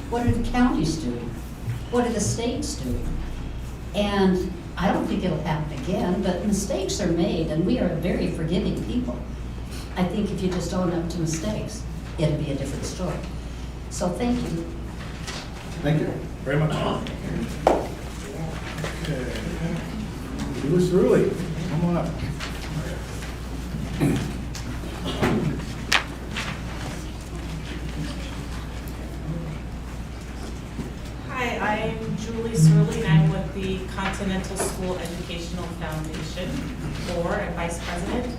What are the counties doing? What are the states doing? And I don't think it'll happen again, but mistakes are made, and we are very forgiving people. I think if you just own up to mistakes, it'll be a different story. So thank you. Thank you very much. Okay. Louis Rulli, come on up. Hi, I'm Julie Surley, and I'm with the Continental School Educational Foundation Board and Vice President.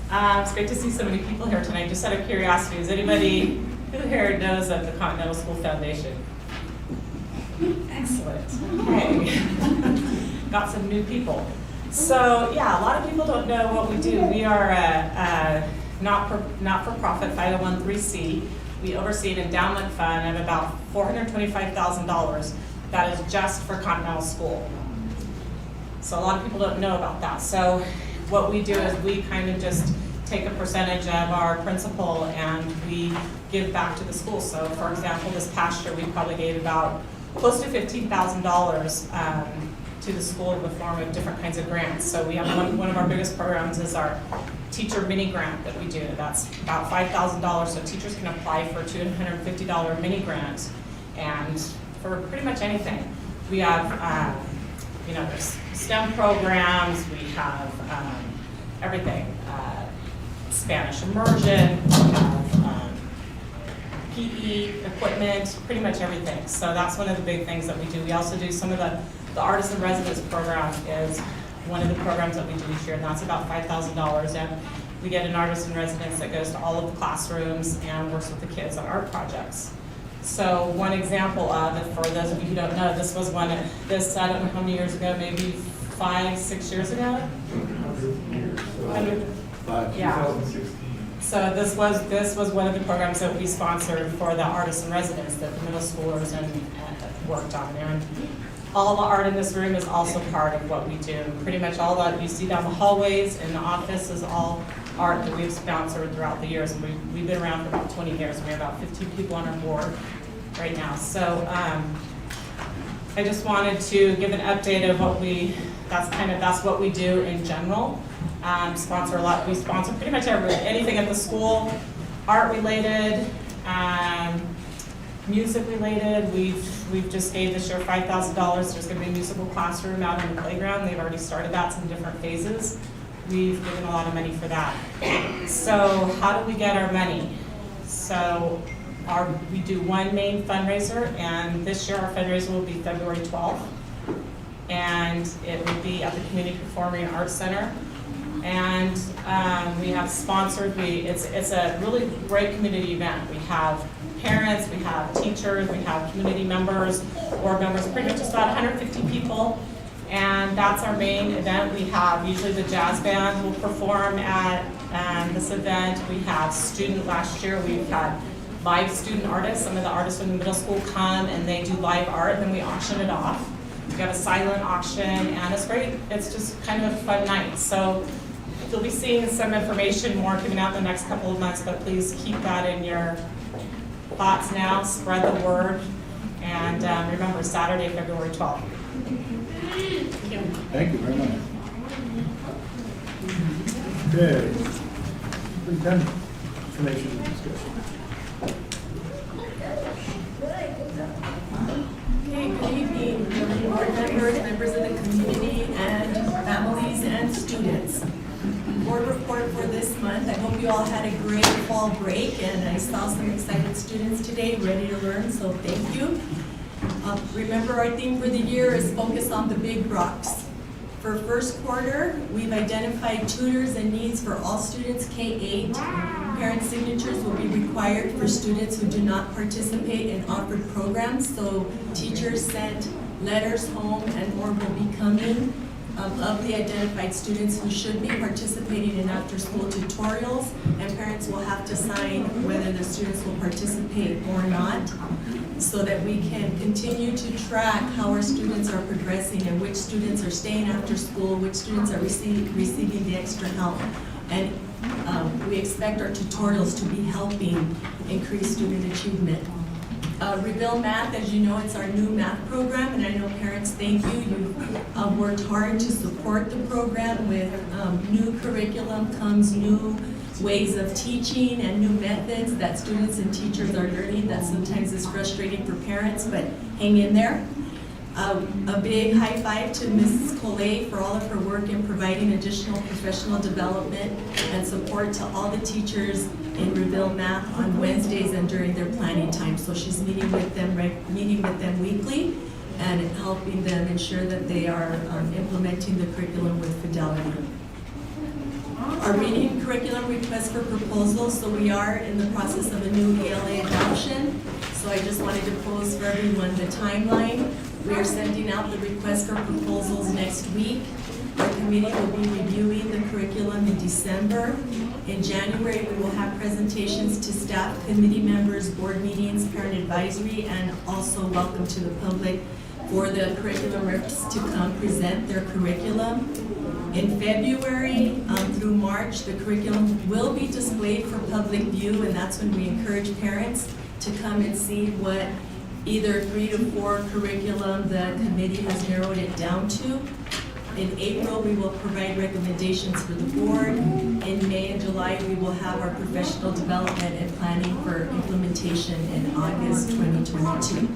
It's great to see so many people here tonight. Just out of curiosity, is anybody who here knows of the Continental School Foundation? Excellent. Okay. Got some new people. So yeah, a lot of people don't know what we do. We are a not-for-profit 501(c)(3). We oversee an endowment fund of about $425,000 that is just for Continental School. So a lot of people don't know about that. So what we do is we kind of just take a percentage of our principal and we give back to the school. So for example, this past year we probably gave about close to $15,000 to the school in the form of different kinds of grants. So we have one of our biggest programs is our teacher mini grant that we do. That's about $5,000, so teachers can apply for a $250 mini grant, and for pretty much anything. We have, there's STEM programs, we have everything, Spanish immersion, we have PE equipment, pretty much everything. So that's one of the big things that we do. We also do some of the Artist in Residence program is one of the programs that we do each year, and that's about $5,000. And we get an artist in residence that goes to all of the classrooms and works with the kids on art projects. So one example of it, for those of you who don't know, this was one, I don't know how many years ago, maybe 5, 6 years ago? 5, yeah. 2016. So this was one of the programs that we sponsored for the artist in residence that the middle schoolers and worked on. And all the art in this room is also part of what we do. Pretty much all that you see down the hallways in the office is all art that we've sponsored throughout the years. And we've been around for about 20 years. We have about 15 people on our board right now. So I just wanted to give an update of what that's what we do in general. Sponsor a lot. We sponsor pretty much anything at the school, art related, music related. We've just gave this year $5,000. There's going to be a musical classroom out in the playground. They've already started that, some different phases. We've given a lot of money for that. So how do we get our money? So we do one main fundraiser, and this year our fundraiser will be February 12th. And it will be at the Community Performing Arts Center. And we have sponsored, it's a really great community event. We have parents, we have teachers, we have community members, board members, pretty much just about 150 people. And that's our main event. We have usually the jazz band will perform at this event. We have last year we've had live student artists. Some of the artists from the middle school come and they do live art, and then we auction it off. We have a silent auction, and it's great. It's just kind of a fun night. So you'll be seeing some information more coming out in the next couple of months, but please keep that in your thoughts now, spread the word, and remember, Saturday, February 12th. Thank you. Thank you very much. Okay. Superintendent, information and discussion. Okay, good evening, board members of the community, and families and students. Board report for this month. I hope you all had a great fall break, and I saw some excited students today ready to learn, so thank you. Remember, our theme for the year is focused on the big rocks. For first quarter, we've identified tutors and needs for all students K-8. Parent signatures will be required for students who do not participate in offered programs, so teachers sent letters home and or will be coming of the identified students who should be participating in after-school tutorials, and parents will have to sign whether the students will participate or not, so that we can continue to track how our students are progressing and which students are staying after school, which students are receiving the extra help. And we expect our tutorials to be helping increase student achievement. Rebuild Math, as you know, it's our new math program, and I know parents, thank you. You've worked hard to support the program. With new curriculum comes new ways of teaching and new methods that students and teachers are learning that sometimes is frustrating for parents, but hang in there. A big high five to Mrs. Collet for all of her work in providing additional professional development and support to all the teachers in Rebuild Math on Wednesdays and during their planning time. So she's meeting with them weekly and helping them ensure that they are implementing the curriculum with fidelity. Our reading curriculum request for proposals, so we are in the process of a new ELA adoption. So I just wanted to pose for everyone the timeline. We are sending out the request for proposals next week. Our committee will be reviewing the curriculum in December. In January, we will have presentations to staff, committee members, board meetings, parent advisory, and also welcome to the public for the curriculum reps to come present their curriculum. In February through March, the curriculum will be displayed for public view, and that's when we encourage parents to come and see what either 3 to 4 curriculum the committee has narrowed it down to. In April, we will provide recommendations for the board. In May and July, we will have our professional development and planning for implementation in August 2022.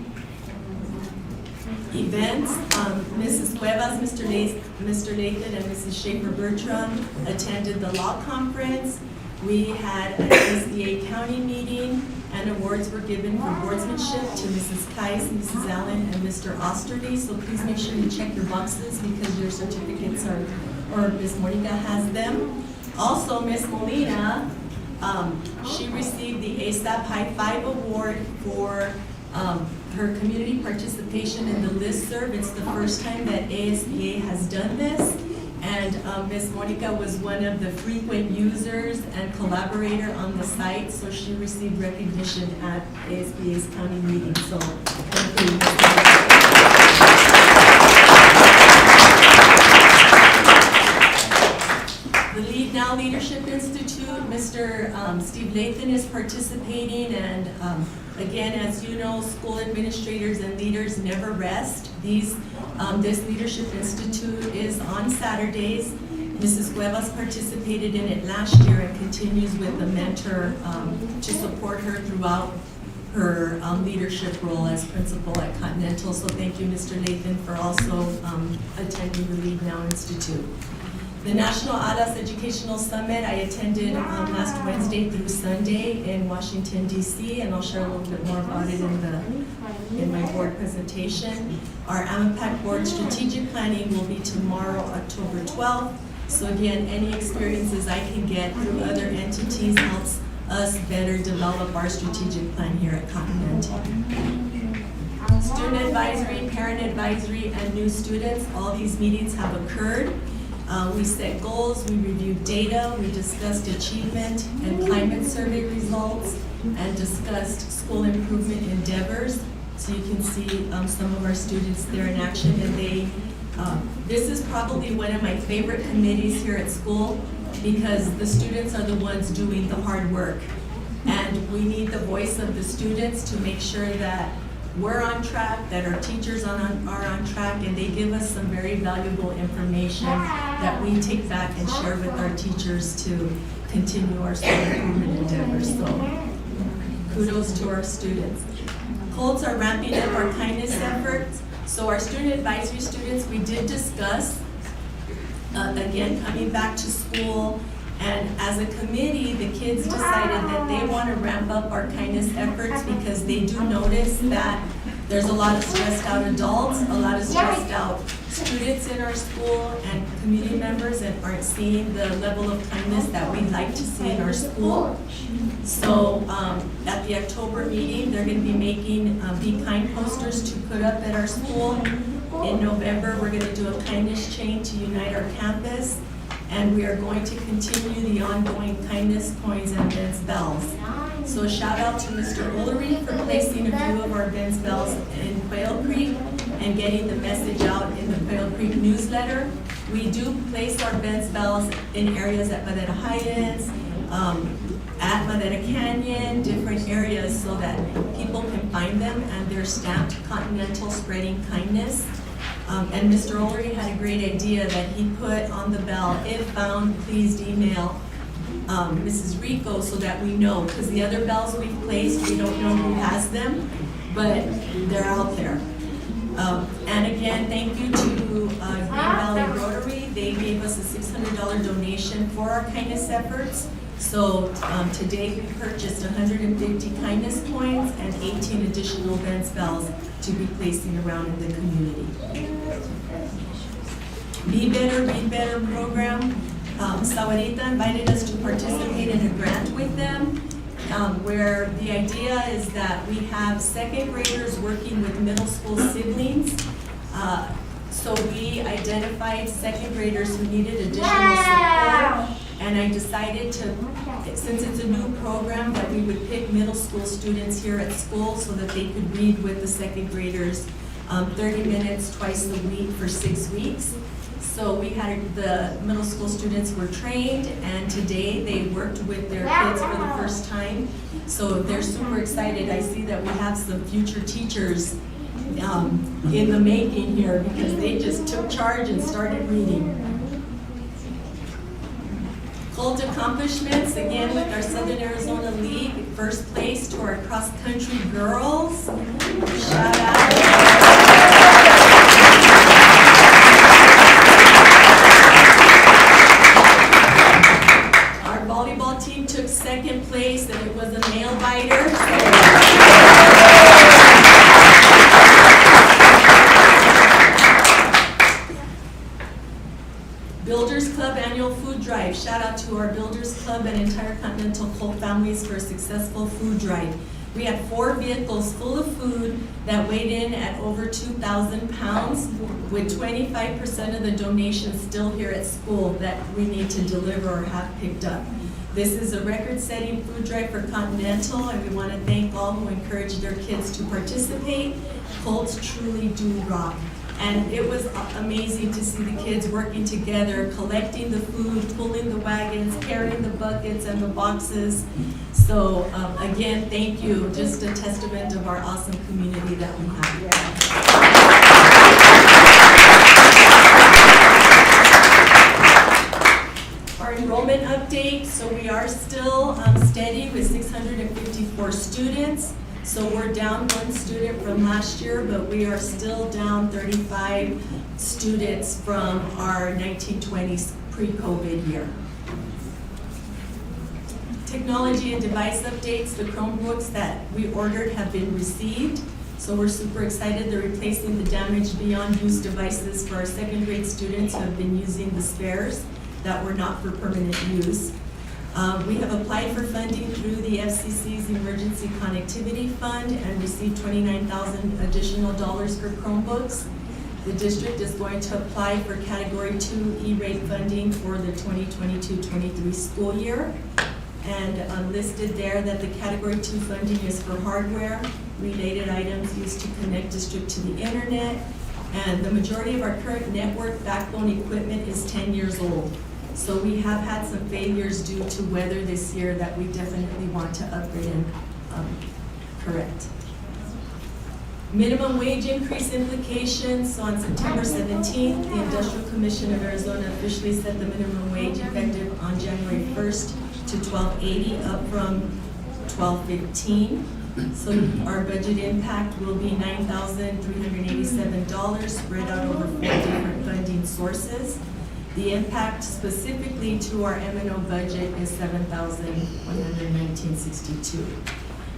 Events, Mrs. Cuevas, Mr. Lathan, and Mrs. Schaefer-Bertram attended the law conference. We had an SBA county meeting, and awards were given for boardsmanship to Mrs. Kais, Mrs. Allen, and Mr. Osterdy. So please make sure you check your boxes because your certificates are, or Ms. Monica has them. Also, Ms. Molina, she received the ASAP High Five Award for her community participation in the listserv. It's the first time that ASBA has done this. And Ms. Monica was one of the frequent users and collaborator on the site, so she received recognition at ASBA's county meeting. So thank you. The Lead Now Leadership Institute, Mr. Steve Lathan is participating, and again, as you know, school administrators and leaders never rest. This Leadership Institute is on Saturdays. Mrs. Cuevas participated in it last year and continues with a mentor to support her throughout her leadership role as principal at Continental. So thank you, Mr. Lathan, for also attending the Lead Now Institute. The National ALAS Educational Summit, I attended last Wednesday through Sunday in Washington, D.C., and I'll share a little bit more about it in my board presentation. Our AMAPAC Board Strategic Planning will be tomorrow, October 12th. So again, any experiences I can get through other entities helps us better develop our strategic plan here at Continental. Student advisory, parent advisory, and new students, all these meetings have occurred. We set goals, we reviewed data, we discussed achievement and climate survey results, and discussed school improvement endeavors. So you can see some of our students there in action, and this is probably one of my favorite committees here at school because the students are the ones doing the hard work. And we need the voice of the students to make sure that we're on track, that our teachers are on track, and they give us some very valuable information that we take back and share with our teachers to continue our school improvement endeavors. So kudos to our students. Colts are ramping up our kindness efforts. So our student advisory students, we did discuss, again, coming back to school. And as a committee, the kids decided that they want to ramp up our kindness efforts because they do notice that there's a lot of stressed out adults, a lot of stressed out students in our school and community members, and aren't seeing the level of kindness that we'd like to see in our school. So at the October meeting, they're going to be making Be Kind posters to put up at our school. In November, we're going to do a kindness chain to unite our campus. And we are going to continue the ongoing kindness coins and Ben's bells. So shout out to Mr. Ullery for placing a few of our Ben's bells in Quail Creek and getting the message out in the Quail Creek newsletter. We do place our Ben's bells in areas at Banana Heights, at Madera Canyon, different areas so that people can find them, and they're stamped Continental Spreading Kindness. And Mr. Olery had a great idea that he put on the bell, if found, please email Mrs. Rico so that we know, because the other bells we've placed, we don't know who has them, but they're out there. And again, thank you to Green Valley Rotary. They gave us a $600 donation for our kindness efforts. So today we purchased 150 kindness coins and 18 additional Vance bells to be placing around in the community. Be Better, Read Better program. Sawarita invited us to participate in a grant with them, where the idea is that we have second graders working with middle school siblings. So we identified second graders who needed additional support, and I decided to, since it's a new program, that we would pick middle school students here at school so that they could read with the second graders 30 minutes twice a week for 6 weeks. So we had the middle school students were trained, and today they worked with their kids for the first time. So they're super excited. I see that we have some future teachers in the making here because they just took charge and started reading. Cult accomplishments, again with our Southern Arizona League, first place to our cross-country girls. Shout out. Our volleyball team took second place, and it was a nail biter. Builders Club annual food drive. Shout out to our Builders Club and entire Continental Cult families for a successful food drive. We had 4 vehicles full of food that weighed in at over 2,000 pounds, with 25% of the donations still here at school that we need to deliver or have picked up. This is a record-setting food drive for Continental, and we want to thank all who encouraged their kids to participate. Cults truly do rock. And it was amazing to see the kids working together, collecting the food, pulling the wagons, carrying the buckets and the boxes. So again, thank you. Just a testament of our awesome community that we have. Our enrollment update, so we are still steady with 654 students. So we're down 1 student from last year, but we are still down 35 students from our 1920s pre-COVID year. Technology and device updates, the Chromebooks that we ordered have been received. So we're super excited. They're replacing the damaged beyond use devices for our second grade students who have been using the spares that were not for permanent use. We have applied for funding through the FCC's Emergency Connectivity Fund and received $29,000 additional for Chromebooks. The district is going to apply for Category 2 E-rate funding for the 2022-23 school year. And listed there that the Category 2 funding is for hardware, related items used to connect district to the internet. And the majority of our current network backbone equipment is 10 years old. So we have had some failures due to weather this year that we definitely want to upgrade and correct. Minimum wage increase implications. So on September 17th, the Industrial Commission of Arizona officially set the minimum wage effective on January 1st to $12.80, up from $12.15. So our budget impact will be $9,387 spread out over 4 different funding sources. The impact specifically to our M&O budget is $7,119.62.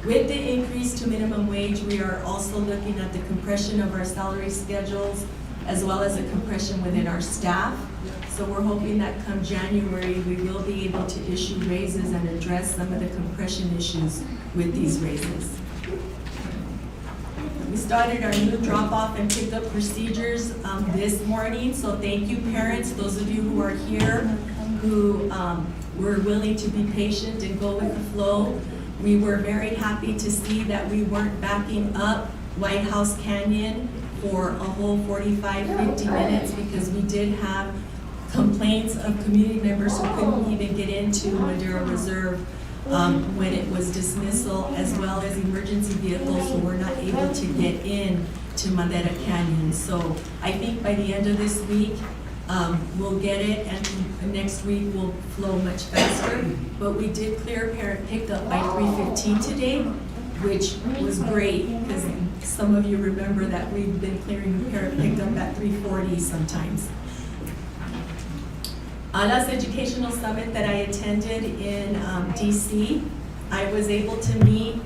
With the increase to minimum wage, we are also looking at the compression of our salary schedules as well as a compression within our staff. So we're hoping that come January, we will be able to issue raises and address some of the compression issues with these raises. We started our new drop-off and pick-up procedures this morning, so thank you parents, those of you who are here, who were willing to be patient and go with the flow. We were very happy to see that we weren't backing up White House Canyon for a whole 45, 50 minutes because we did have complaints of community members who couldn't even get into Madera Reserve when it was dismissal, as well as emergency vehicles who were not able to get in to Madera Canyon. So I think by the end of this week, we'll get it, and next week will flow much faster. But we did clear parent pickup by 3:15 today, which was great, because some of you remember that we've been clearing parent pickup at 3:40 sometimes. ALA's Educational Summit that I attended in DC, I was able to meet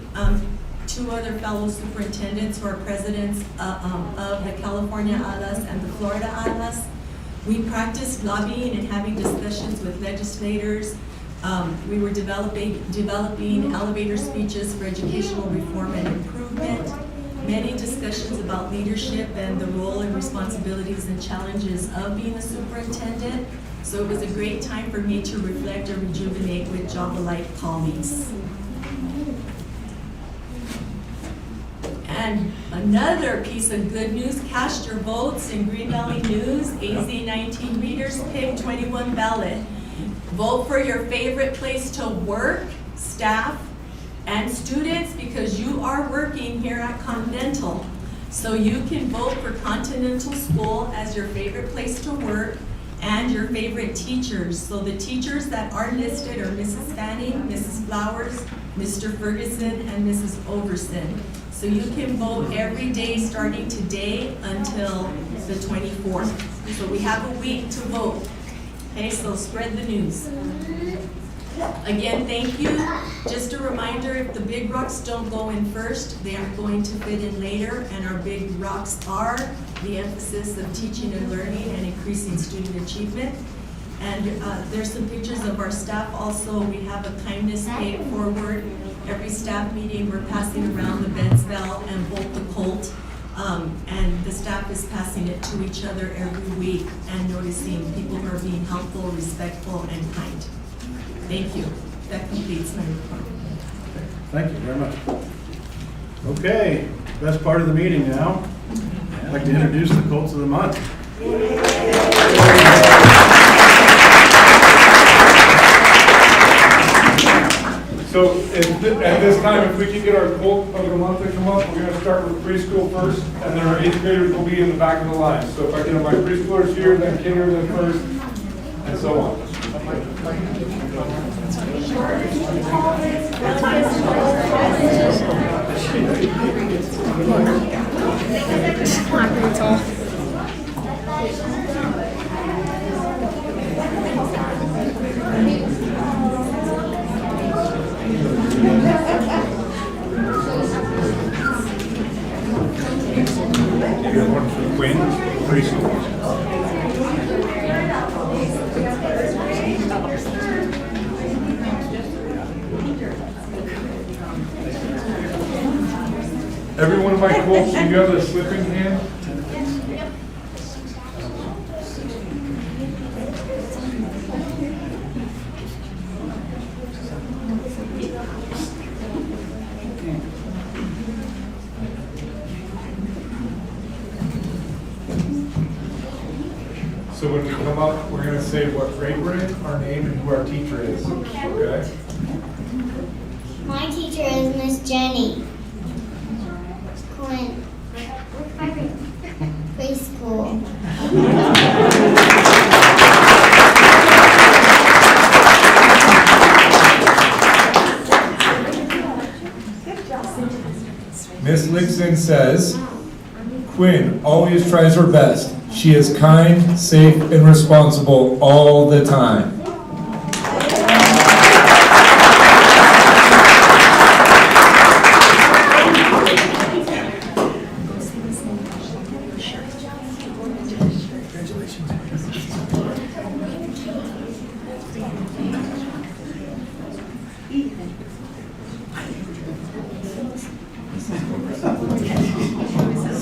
two other fellow superintendents who are presidents of the California ALAs and the Florida ALAs. We practiced lobbying and having discussions with legislators. We were developing elevator speeches for educational reform and improvement. Many discussions about leadership and the role and responsibilities and challenges of being a superintendent. So it was a great time for me to reflect and rejuvenate with job-alike colleagues. And another piece of good news, cast your votes in Green Valley News, AZ19 readers pick 21 ballot. Vote for your favorite place to work, staff, and students, because you are working here at Continental. So you can vote for Continental School as your favorite place to work and your favorite teachers. So the teachers that are listed are Mrs. Fanning, Mrs. Flowers, Mr. Ferguson, and Mrs. Overson. So you can vote every day starting today until the 24th. So we have a week to vote. Okay, so spread the news. Again, thank you. Just a reminder, if the big rocks don't go in first, they are going to fit in later, and our big rocks are the emphasis of teaching and learning and increasing student achievement. And there's some pictures of our staff also. We have a kindness pay it forward. Every staff meeting, we're passing around the Benzville and Bolt the Colt. And the staff is passing it to each other every week and noticing people who are being helpful, respectful, and kind. Thank you. That completes my report. Thank you very much. Okay, best part of the meeting now. I'd like to introduce the Colts of the Month. So at this time, if we can get our Colt of the Month to come up, we're going to start with preschool first, and then our 8th graders will be in the back of the line. So if I can have my preschoolers here, then kinder, then first, and so on. Quinn, preschool. Every one of my Colts, you have a slipping hand? So when we come up, we're going to say what grade we're in, our name, and who our teacher is. Okay? My teacher is Miss Jenny. Quinn. Preschool. Miss Lixon says, Quinn always tries her best. She is kind, safe, and responsible all the time.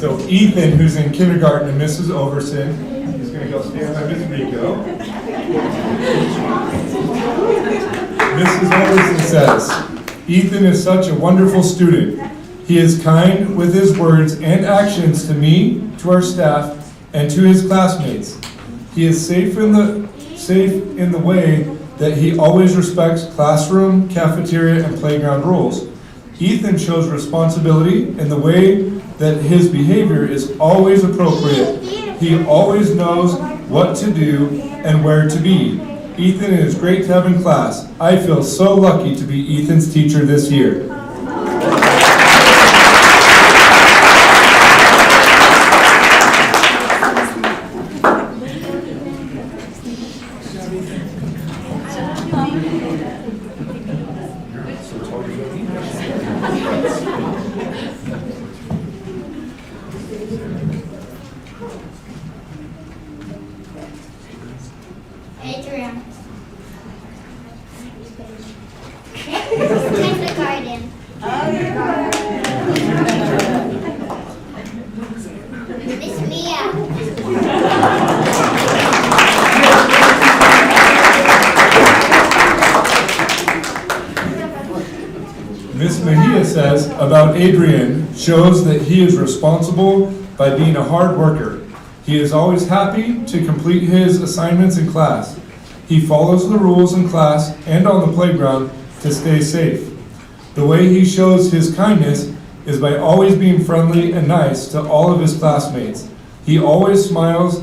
So Ethan, who's in kindergarten, and Mrs. Overson, is going to go stand by Miss Rico. Mrs. Overson says, Ethan is such a wonderful student. He is kind with his words and actions to me, to our staff, and to his classmates. He is safe in the way that he always respects classroom, cafeteria, and playground rules. Ethan shows responsibility in the way that his behavior is always appropriate. He always knows what to do and where to be. Ethan is great to have in class. I feel so lucky to be Ethan's teacher this year. Adrian. Kindergarten. Miss Mia. Miss Mejia says about Adrian shows that he is responsible by being a hard worker. He is always happy to complete his assignments in class. He follows the rules in class and on the playground to stay safe. The way he shows his kindness is by always being friendly and nice to all of his classmates. He always smiles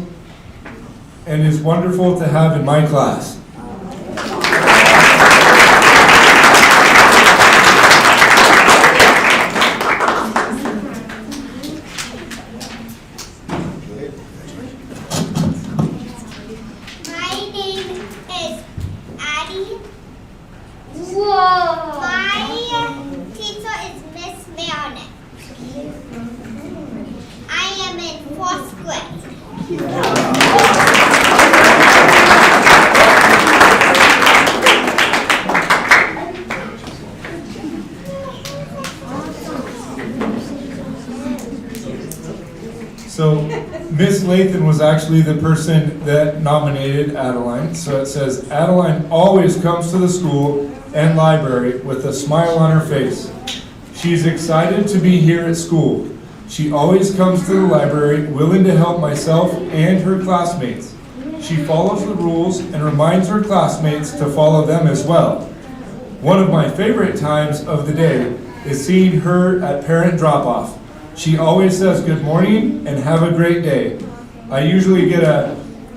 and is wonderful to have in my class. My name is Addie. Whoa! My teacher is Miss Meredith. I am in 4th grade. So Miss Lathan was actually the person that nominated Adeline. So it says, Adeline always comes to the school and library with a smile on her face. She's excited to be here at school. She always comes to the library willing to help myself and her classmates. She follows the rules and reminds her classmates to follow them as well. One of my favorite times of the day is seeing her at parent drop-off. She always says good morning and have a great day. I usually get a,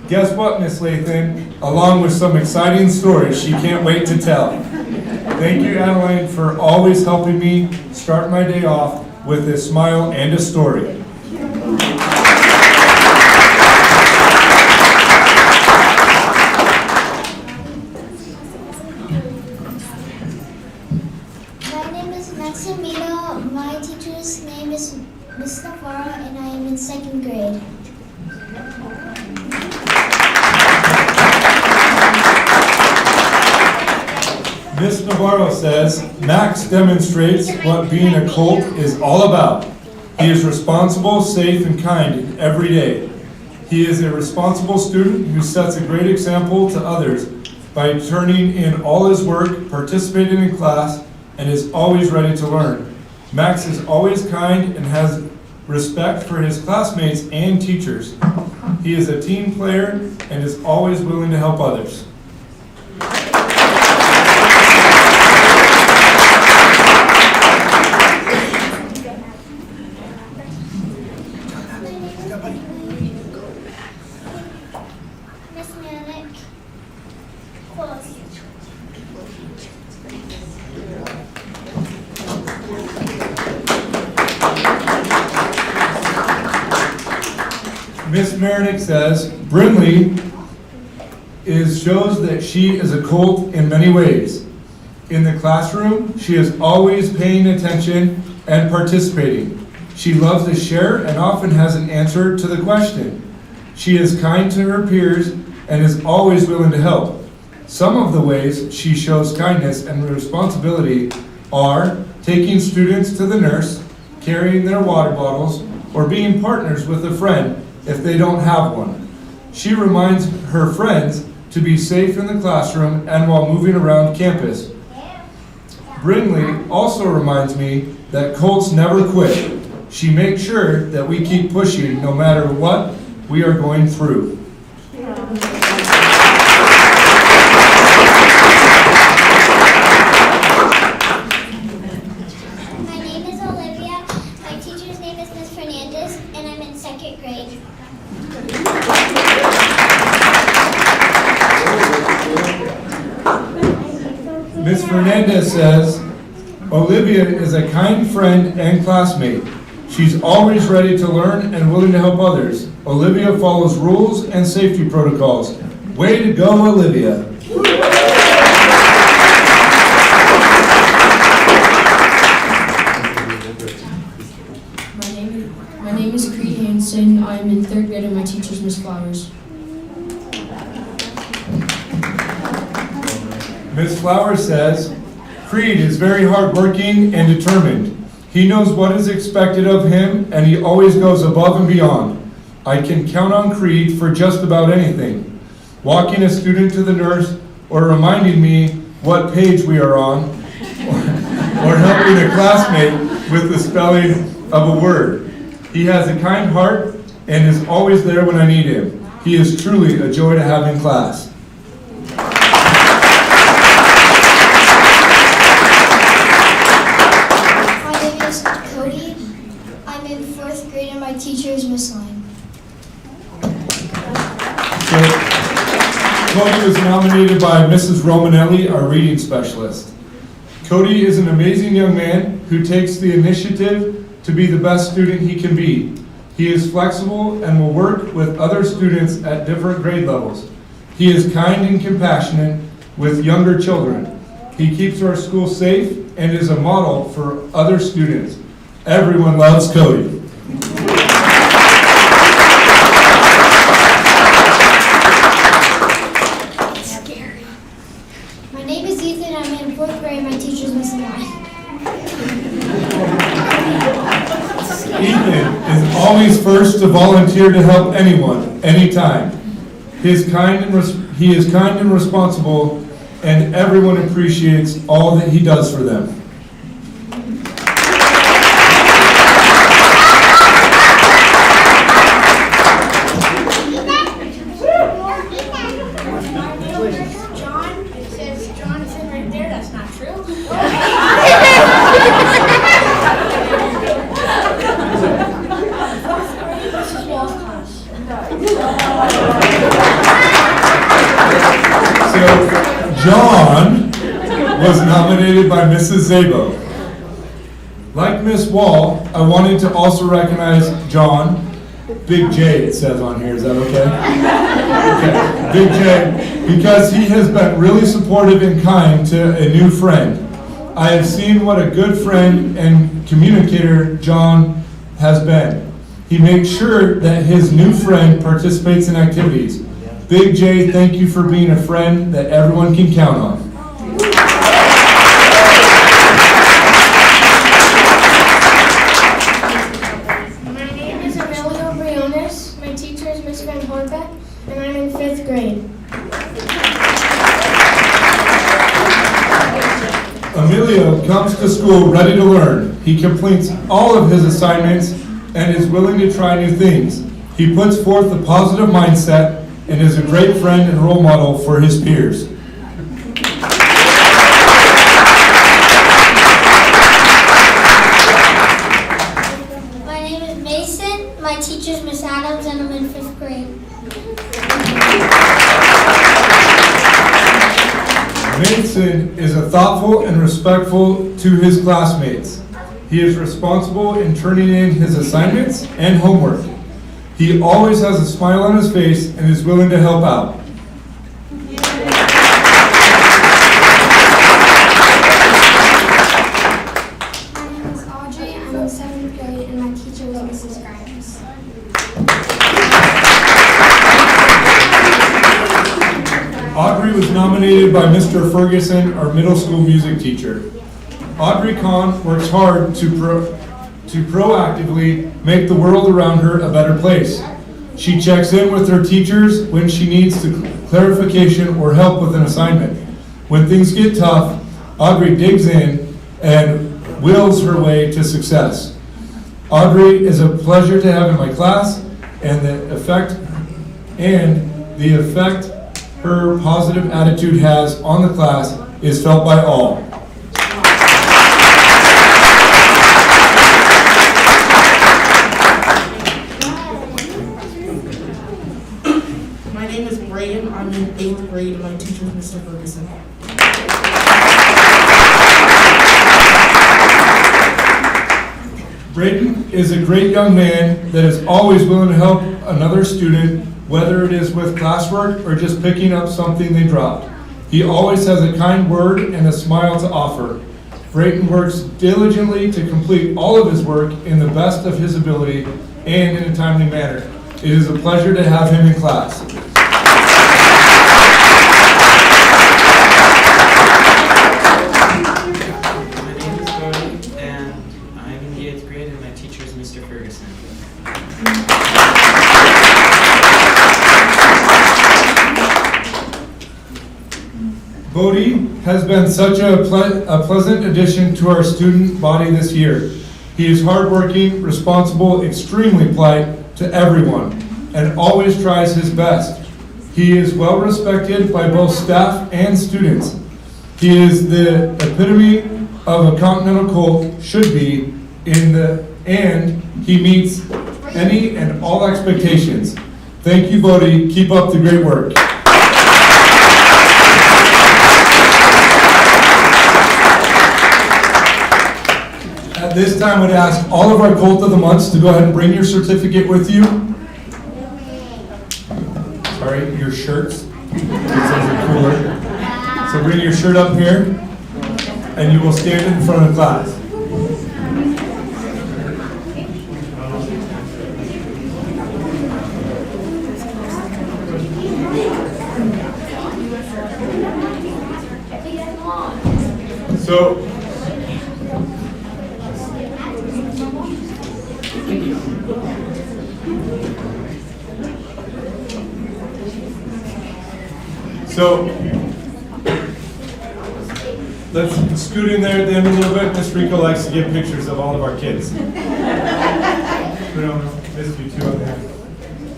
guess what, Miss Lathan, along with some exciting stories she can't wait to tell. Thank you, Adeline, for always helping me start my day off with a smile and a story. My name is Maximino. My teacher's name is Miss Navarro, and I am in 2nd grade. Miss Navarro says, Max demonstrates what being a Colt is all about. He is responsible, safe, and kind every day. He is a responsible student who sets a great example to others by turning in all his work, participating in class, and is always ready to learn. Max is always kind and has respect for his classmates and teachers. He is a team player and is always willing to help others. Miss Manic. Close. Miss Meredith says, Brinley shows that she is a Colt in many ways. In the classroom, she is always paying attention and participating. She loves to share and often has an answer to the question. She is kind to her peers and is always willing to help. Some of the ways she shows kindness and responsibility are taking students to the nurse, carrying their water bottles, or being partners with a friend if they don't have one. She reminds her friends to be safe in the classroom and while moving around campus. Brinley also reminds me that Colts never quit. She makes sure that we keep pushing no matter what we are going through. Fernandez says, Olivia is a kind friend and classmate. She's always ready to learn and willing to help others. Olivia follows rules and safety protocols. Way to go, Olivia. My name is Creed Hansen. I'm in 3rd grade and my teacher's Miss Flowers. Miss Flowers says, Creed is very hardworking and determined. He knows what is expected of him and he always goes above and beyond. I can count on Creed for just about anything. Walking a student to the nurse or reminding me what page we are on or helping a classmate with the spelling of a word. He has a kind heart and is always there when I need him. He is truly a joy to have in class. My name is Cody. I'm in 4th grade and my teacher is Miss Lyon. Cody was nominated by Mrs. Romanelli, our reading specialist. Cody is an amazing young man who takes the initiative to be the best student he can be. He is flexible and will work with other students at different grade levels. He is kind and compassionate with younger children. He keeps our school safe and is a model for other students. Everyone loves Cody. My name is Ethan. I'm in 4th grade and my teacher is Miss Lyon. Ethan is always first to volunteer to help anyone, anytime. He is kind and responsible, and everyone appreciates all that he does for them. John, it says Jonathan right there, that's not true. This is Wall's class. So, John was nominated by Mrs. Zabo. Like Miss Wall, I wanted to also recognize John, Big J it says on here, is that okay? Okay, Big J, because he has been really supportive and kind to a new friend. I have seen what a good friend and communicator John has been. He makes sure that his new friend participates in activities. Big J, thank you for being a friend that everyone can count on. My name is Emilio Briones. My teacher is Miss Van Horbeck, and I'm in 5th grade. Emilio comes to school ready to learn. He completes all of his assignments and is willing to try new things. He puts forth a positive mindset and is a great friend and role model for his peers. My name is Mason. My teacher is Miss Adams and I'm in 5th grade. Mason is a thoughtful and respectful to his classmates. He is responsible in turning in his assignments and homework. He always has a smile on his face and is willing to help out. My name is Audrey. I'm in 7th grade, and my teacher is Mrs. Grimes. Audrey was nominated by Mr. Ferguson, our middle school music teacher. Audrey Kahn works hard to proactively make the world around her a better place. She checks in with her teachers when she needs clarification or help with an assignment. When things get tough, Audrey digs in and wills her way to success. Audrey is a pleasure to have in my class, and the effect her positive attitude has on the class is felt by all. My name is Brayden. I'm in 8th grade and my teacher is Mr. Ferguson. Brayden is a great young man that is always willing to help another student, whether it is with classwork or just picking up something they dropped. He always has a kind word and a smile to offer. Brayden works diligently to complete all of his work in the best of his ability and in a timely manner. It is a pleasure to have him in class. My name is Cody, and I'm in the 8th grade, and my teacher is Mr. Ferguson. Bodie has been such a pleasant addition to our student body this year. He is hardworking, responsible, extremely polite to everyone, and always tries his best. He is well respected by both staff and students. He is the epitome of a Continental Colt should be, and he meets any and all expectations. Thank you, Bodie. Keep up the great work. At this time, I would ask all of our Colt of the Months to go ahead and bring your certificate with you. Sorry, your shirts. It says a cooler. So bring your shirt up here, and you will stand in front of class. So let's scoot in there at the end a little bit. Miss Rico likes to get pictures of all of our kids. We don't miss you too on there.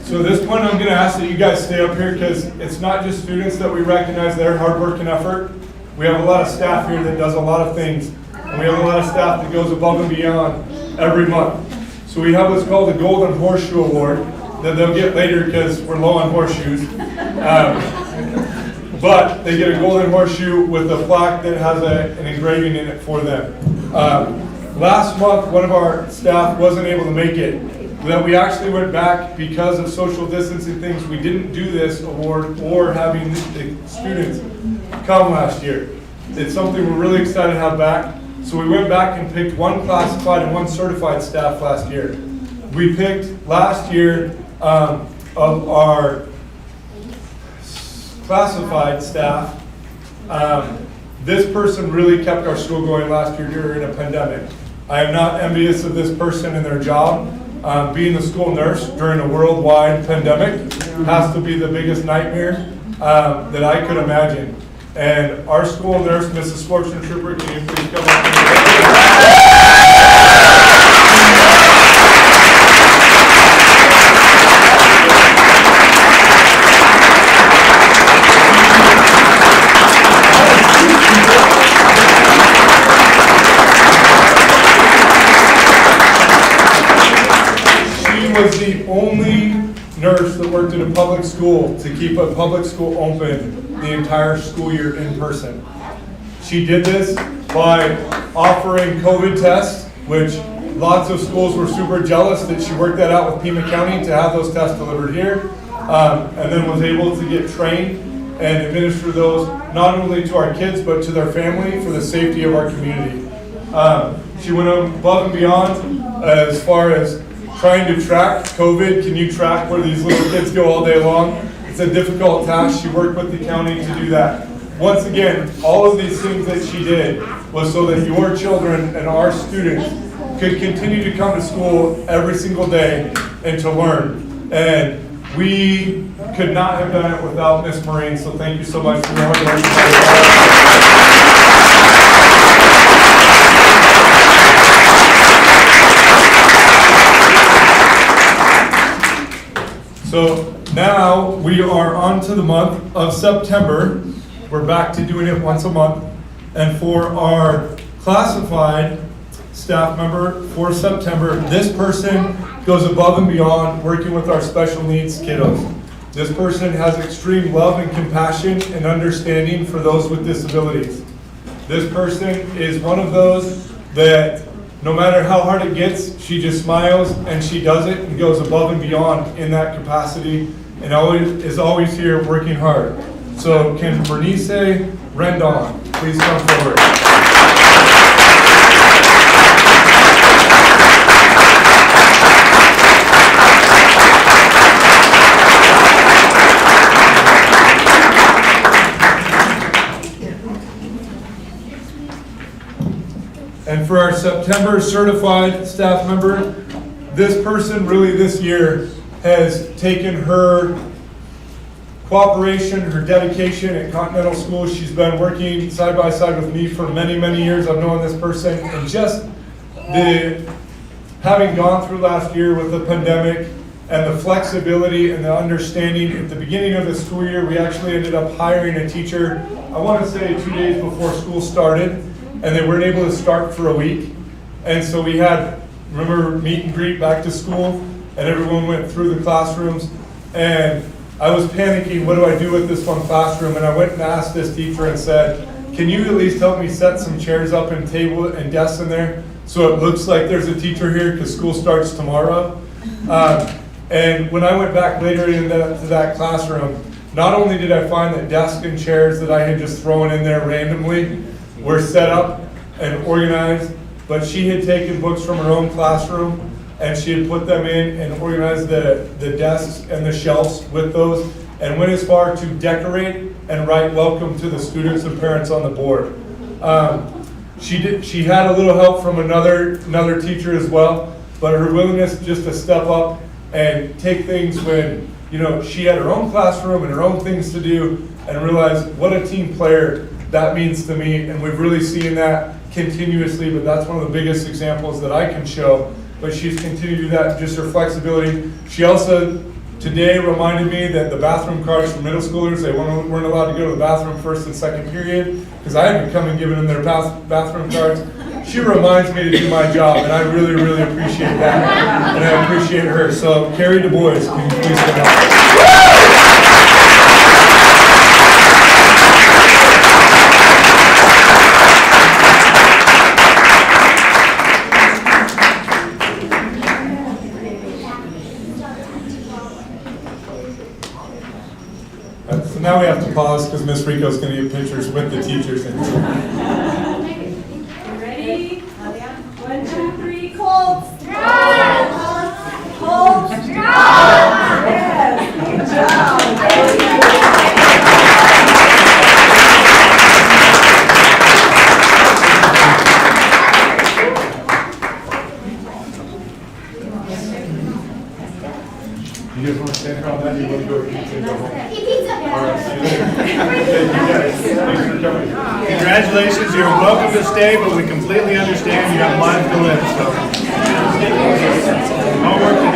So at this point, I'm going to ask that you guys stay up here because it's not just students that we recognize their hard work and effort. We have a lot of staff here that does a lot of things. And we have a lot of staff that goes above and beyond every month. So we have what's called the Golden Horseshoe Award that they'll get later because we're low on horseshoes. But they get a golden horseshoe with a plaque that has an engraving in it for them. Last month, one of our staff wasn't able to make it. That we actually went back because of social distancing things. We didn't do this award or having the students come last year. It's something we're really excited to have back. So we went back and picked one classified and one certified staff last year. We picked last year of our classified staff. This person really kept our school going last year during a pandemic. I am not envious of this person and their job. Being the school nurse during a worldwide pandemic has to be the biggest nightmare that I could imagine. And our school nurse, Mrs. Fortune Trooper, can you please come up? Was the only nurse that worked in a public school to keep a public school open the entire school year in person. She did this by offering COVID tests, which lots of schools were super jealous that she worked that out with Pima County to have those tests delivered here, and then was able to get trained and administer those not only to our kids but to their family for the safety of our community. She went above and beyond as far as trying to track COVID. Can you track where these little kids go all day long? It's a difficult task. She worked with the county to do that. Once again, all of these things that she did was so that your children and our students could continue to come to school every single day and to learn. And we could not have done it without Miss Maureen, so thank you so much for your hard work. So now we are on to the month of September. We're back to doing it once a month. And for our classified staff member for September, this person goes above and beyond working with our special needs kiddos. This person has extreme love and compassion and understanding for those with disabilities. This person is one of those that no matter how hard it gets, she just smiles and she does it and goes above and beyond in that capacity and is always here working hard. So can Bernice Rendon please come forward? And for our September certified staff member, this person really this year has taken her cooperation, her dedication at Continental School. She's been working side by side with me for many, many years. I've known this person, and just having gone through last year with the pandemic and the flexibility and the understanding, at the beginning of the school year, we actually ended up hiring a teacher, I want to say 2 days before school started, and they weren't able to start for a week. And so we had, remember, meet and greet back to school, and everyone went through the classrooms, and I was panicking, what do I do with this one classroom? And I went and asked this teacher and said, can you at least help me set some chairs up and table and desks in there so it looks like there's a teacher here because school starts tomorrow? And when I went back later into that classroom, not only did I find that desks and chairs that I had just thrown in there randomly were set up and organized, but she had taken books from her own classroom and she had put them in and organized the desks and the shelves with those, and went as far to decorate and write welcome to the students and parents on the board. She had a little help from another teacher as well, but her willingness just to step up and take things when, you know, she had her own classroom and her own things to do, and realize what a team player that means to me. And we've really seen that continuously, but that's one of the biggest examples that I can show. But she's continued to do that, just her flexibility. She also today reminded me that the bathroom cards for middle schoolers, they weren't allowed to go to the bathroom first and second period, because I had to come and given them their bathroom cards. She reminds me to do my job, and I really, really appreciate that, and I appreciate her. So, Carrie Du Bois, can you please come up? So now we have to pause because Miss Rico's going to get pictures with the teachers. Ready? 1, 2, 3, Colts. Colts. Yes, good job. You guys want to stand around that? You want to go to pizza and go home? Congratulations, you're welcome to stay, but we completely understand you have lives to live, so. More work to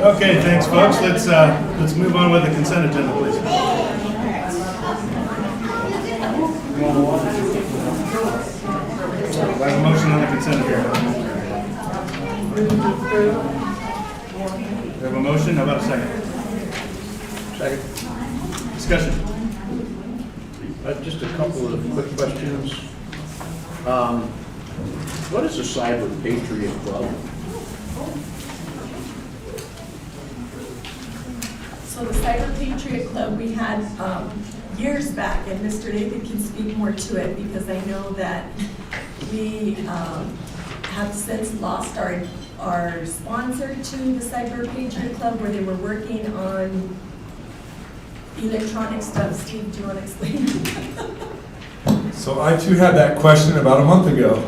Okay, thanks, folks. Let's move on with the consent agenda, please. I have a motion on the consent agenda. We have a motion. How about a second? Second. Discussion. Just a couple of quick questions. What is a cyber patriot club? So the Cyber Patriot Club, we had years back, and Mr. David can speak more to it, because I know that we have since lost our sponsor to the Cyber Patriot Club, where they were working on electronic stuff. Steve, do you want to explain? So I too had that question about a month ago,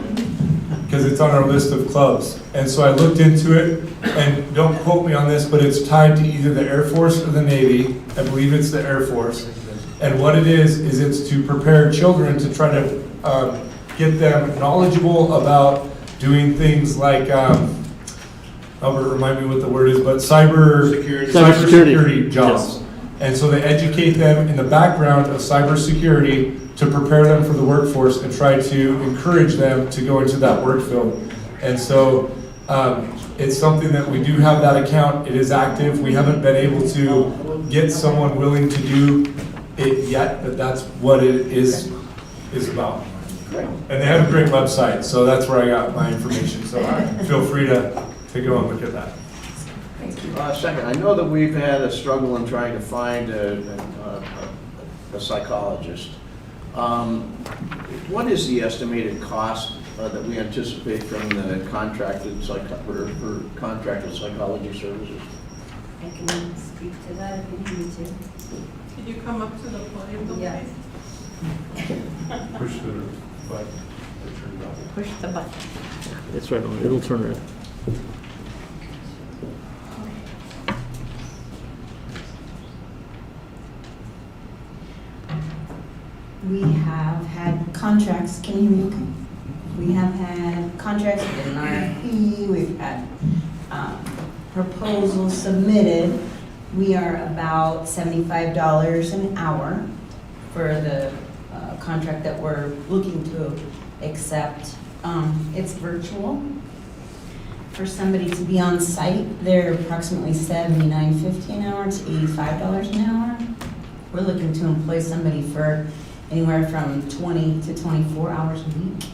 because it's on our list of clubs. And so I looked into it, and don't quote me on this, but it's tied to either the Air Force or the Navy. I believe it's the Air Force. And what it is it's to prepare children to try to get them knowledgeable about doing things like, Albert, remind me what the word is, but cybersecurity jobs. Yes. And so they educate them in the background of cybersecurity to prepare them for the workforce and try to encourage them to go into that work field. And so it's something that we do have that account. It is active. We haven't been able to get someone willing to do it yet, but that's what it is about. And they have a great website, so that's where I got my information. So feel free to go and look at that. Second, I know that we've had a struggle in trying to find a psychologist. What is the estimated cost that we anticipate from the contracted psychology services? I can speak to that if you need me to. Can you come up to the podium, please? Yeah. Push the button. Push the button. It's right on, it'll turn red. We have had contracts, can you hear me okay? We have had contracts with an RFP, we've had proposals submitted. We are about $75 an hour for the contract that we're looking to accept. It's virtual. For somebody to be on site, they're approximately $79.50 an hour to $85 an hour. We're looking to employ somebody for anywhere from 20 to 24 hours a week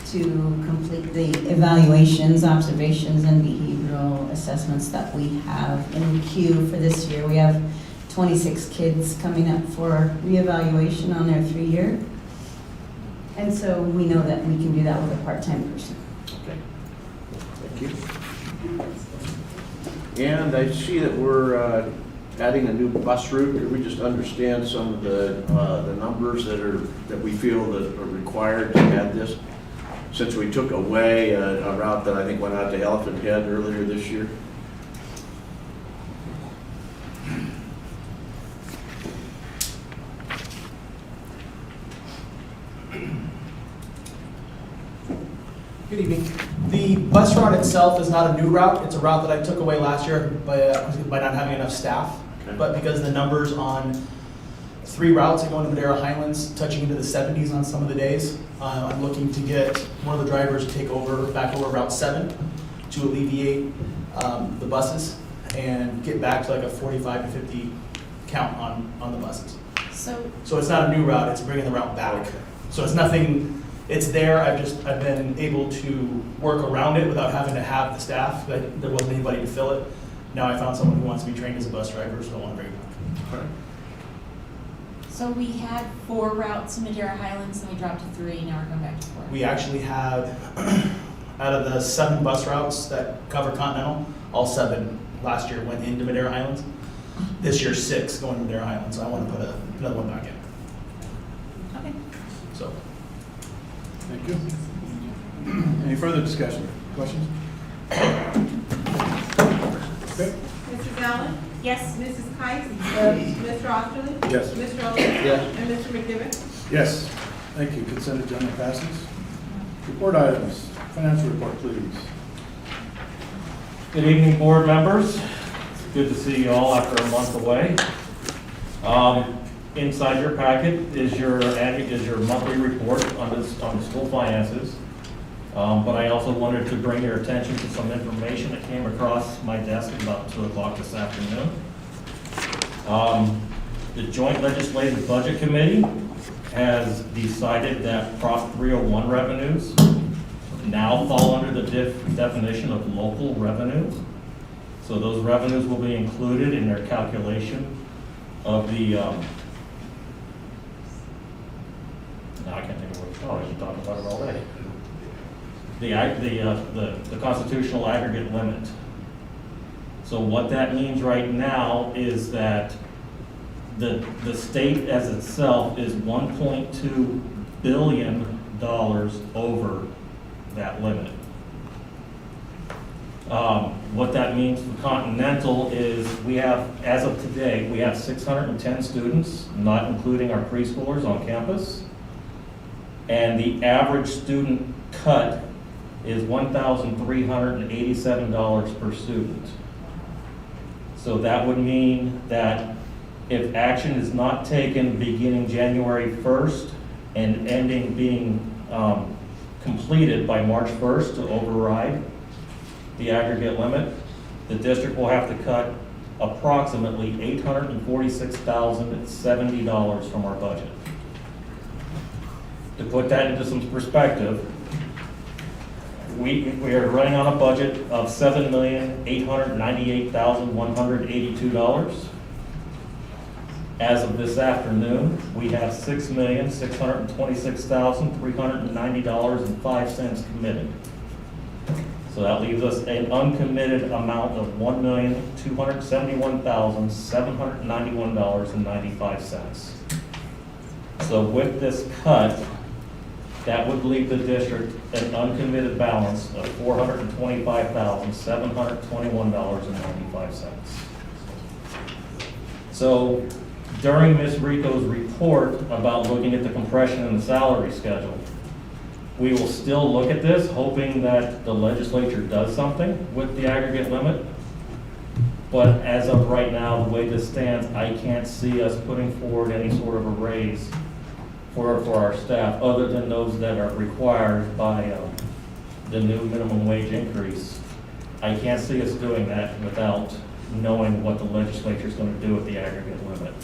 to complete the evaluations, observations, and behavioral assessments that we have in queue for this year. We have 26 kids coming up for reevaluation on their 3-year. And so we know that we can do that with a part-time person. Okay. Thank you. And I see that we're adding a new bus route. Could we just understand some of the numbers that we feel that are required to add this? Since we took away a route that I think went out to Elephant Head earlier this year. Good evening. The bus route itself is not a new route. It's a route that I took away last year by not having enough staff. Okay. But because the numbers on 3 routes that go into Madera Highlands touching into the 70s on some of the days, I'm looking to get one of the drivers to take back over Route 7 to alleviate the buses and get back to like a 45 to 50 count on the buses. So it's not a new route, it's bringing the route back. So it's nothing, it's there, I've been able to work around it without having to have the staff. There wasn't anybody to fill it. Now I found someone who wants to be trained as a bus driver, so I want to bring it back. So we had 4 routes in Madera Highlands, and we dropped to 3, now we're going back to 4. We actually had, out of the 7 bus routes that cover Continental, all 7 last year went into Madera Highlands. This year 6 going to Madera Highlands, so I want to put another one back in. Okay. So. Thank you. Any further discussion? Questions? Okay. Mrs. Allen? Yes. Mrs. Kice? Mr. Osterly? Yes. Mr. Olson? Yes. And Mr. McDevitt? Yes. Thank you. Consent agenda passes. Report items. Financial report, please. Good evening, board members. It's good to see you all after a month away. Inside your packet is your monthly report on the school finances. But I also wanted to bring your attention to some information that came across my desk at about 2 o'clock this afternoon. The Joint Legislative Budget Committee has decided that Prop 301 revenues now fall under the definition of local revenues. So those revenues will be included in their calculation of the, now I can't think of what it's called, I should talk about it already. The constitutional aggregate limit. So what that means right now is that the state as itself is $1.2 billion over that limit. What that means for Continental is we have, as of today, we have 610 students, not including our preschoolers on campus. And the average student cut is $1,387 per student. So that would mean that if action is not taken beginning January 1st and ending being completed by March 1st to override the aggregate limit, the district will have to cut approximately $846,070 from our budget. To put that into some perspective, we are running on a budget of $7,898,182. As of this afternoon, we have $6,626,390.05 committed. So that leaves us an uncommitted amount of $1,271,791.95. So with this cut, that would leave the district an uncommitted balance of $425,721.95. So during Ms. Rico's report about looking at the compression in the salary schedule, we will still look at this, hoping that the legislature does something with the aggregate limit. But as of right now, the way this stands, I can't see us putting forward any sort of a raise for our staff, other than those that are required by the new minimum wage increase. I can't see us doing that without knowing what the legislature is going to do with the aggregate limit.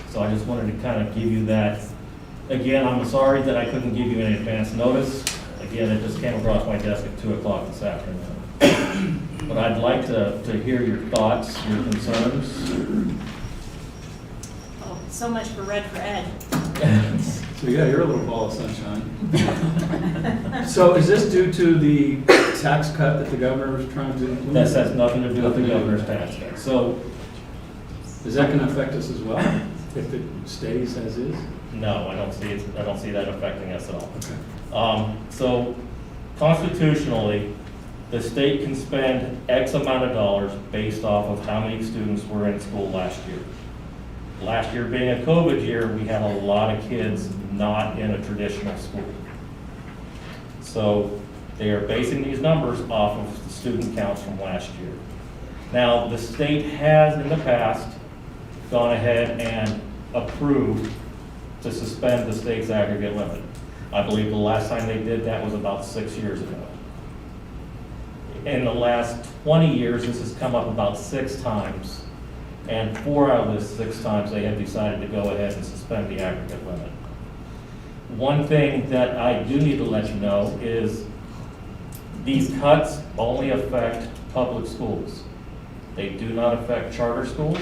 So I just wanted to kind of give you that. Again, I'm sorry that I couldn't give you any advance notice. Again, it just came across my desk at 2 o'clock this afternoon. But I'd like to hear your thoughts, your concerns. Oh, so much for Red for Ed. So yeah, you're a little ball of sunshine. So is this due to the tax cut that the governor was trying to implement? This has nothing to do with the governor's tax cut. So, is that going to affect us as well, if it stays as is? no, I don't see it. I don't see that affecting us at all. Okay. So constitutionally, the state can spend X amount of dollars based off of how many students were in school last year. Last year being a COVID year, we had a lot of kids not in a traditional school. So they are basing these numbers off of the student counts from last year. Now, the state has in the past gone ahead and approved to suspend the state's aggregate limit. I believe the last time they did that was about 6 years ago. In the last 20 years, this has come up about 6 times, and 4 out of those 6 times they have decided to go ahead and suspend the aggregate limit. One thing that I do need to let you know is these cuts only affect public schools. They do not affect charter schools,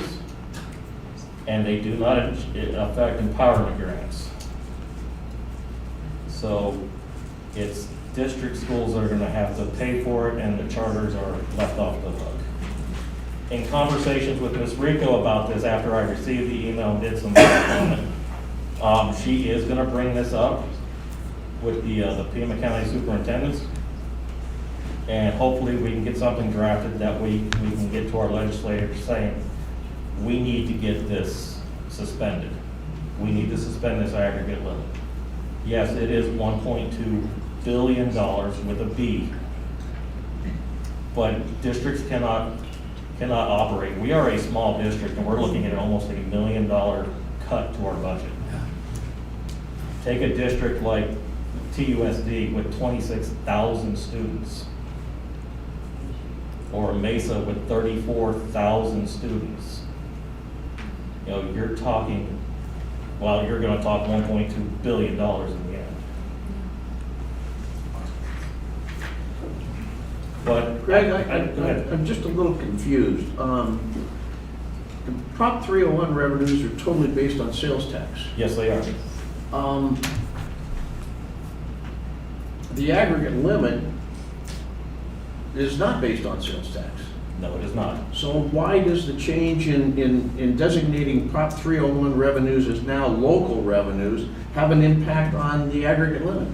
and they do not affect empowerment grants. So it's district schools that are going to have to pay for it, and the charters are left off the hook. In conversations with Ms. Rico about this, after I received the email and did some she is going to bring this up with the Pima County superintendents, and hopefully we can get something drafted that we can get to our legislators saying, we need to get this suspended. We need to suspend this aggregate limit. Yes, it is $1.2 billion with a B, but districts cannot operate. We are a small district, and we're looking at almost $1 million cut to our budget. Take a district like TUSD with 26,000 students, or Mesa with 34,000 students. You know, you're talking, well, you're going to talk $1.2 billion in the end. But Greg, Go ahead. I'm just a little confused. The Prop 301 revenues are totally based on sales tax. Yes, they are. The aggregate limit is not based on sales tax. No, it is not. So why does the change in designating Prop 301 revenues as now local revenues have an impact on the aggregate limit?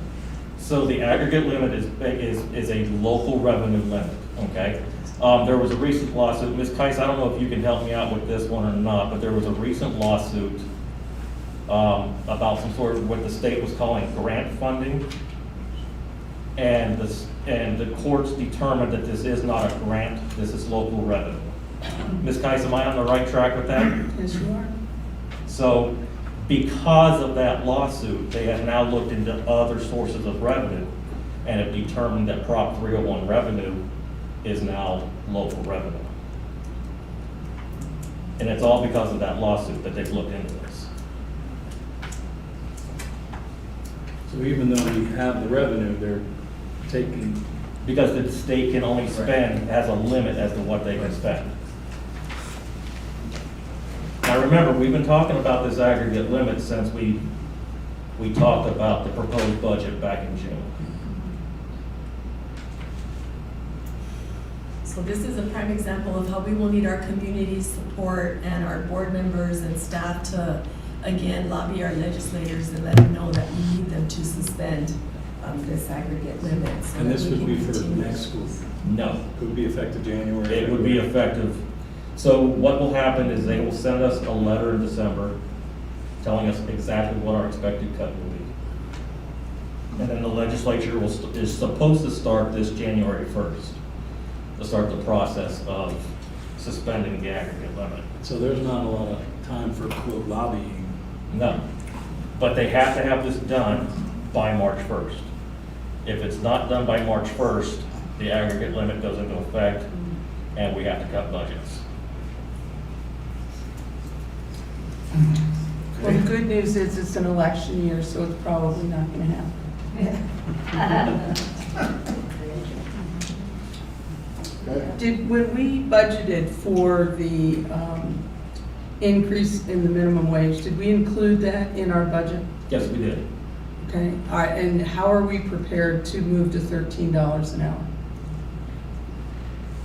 So the aggregate limit is a local revenue limit, okay? There was a recent lawsuit, Ms. Keiss, I don't know if you can help me out with this one or not, but there was a recent lawsuit about some sort of what the state was calling grant funding. And the courts determined that this is not a grant, this is local revenue. Ms. Keiss, am I on the right track with that? Yes, you are. So because of that lawsuit, they have now looked into other sources of revenue and have determined that Prop 301 revenue is now local revenue. And it's all because of that lawsuit that they've looked into this. So even though we have the revenue, they're taking, Because the state can only spend, has a limit as to what they can spend. Now remember, we've been talking about this aggregate limit since we talked about the proposed budget back in June. So this is a prime example of how we will need our community's support and our board members and staff to, again, lobby our legislators and let them know that we need them to suspend this aggregate limit. So and that this we would can be for continue. next school. No, It would be effective January. it would be effective. So what will happen is they will send us a letter in December telling us exactly what our expected cut will be. And then the legislature is supposed to start this January 1st, to start the process of suspending the aggregate limit. So there's not a lot of time for quote lobbying. No, but they have to have this done by March 1st. If it's not done by March 1st, the aggregate limit goes into effect and we have to cut budgets. Well, the good news is it's an election year, so it's probably not going to happen. When we budgeted for the increase in the minimum wage, did we include that in our budget? Yes, we did. Okay, all right, and how are we prepared to move to $13 an hour?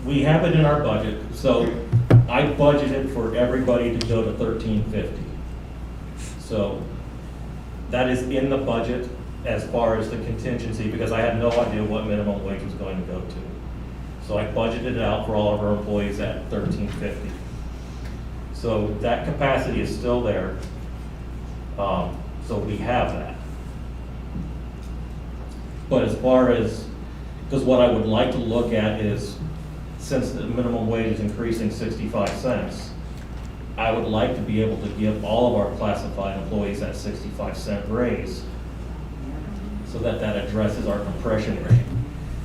We have it in our budget, so I budgeted for everybody to go to $13.50. So that is in the budget as far as the contingency, because I had no idea what minimum wage was going to go to. So I budgeted it out for all of our employees at $13.50. So that capacity is still there. So we have that. But as far as, because what I would like to look at is, since the minimum wage is increasing 65 cents, I would like to be able to give all of our classified employees that 65-cent raise so that that addresses our compression rate.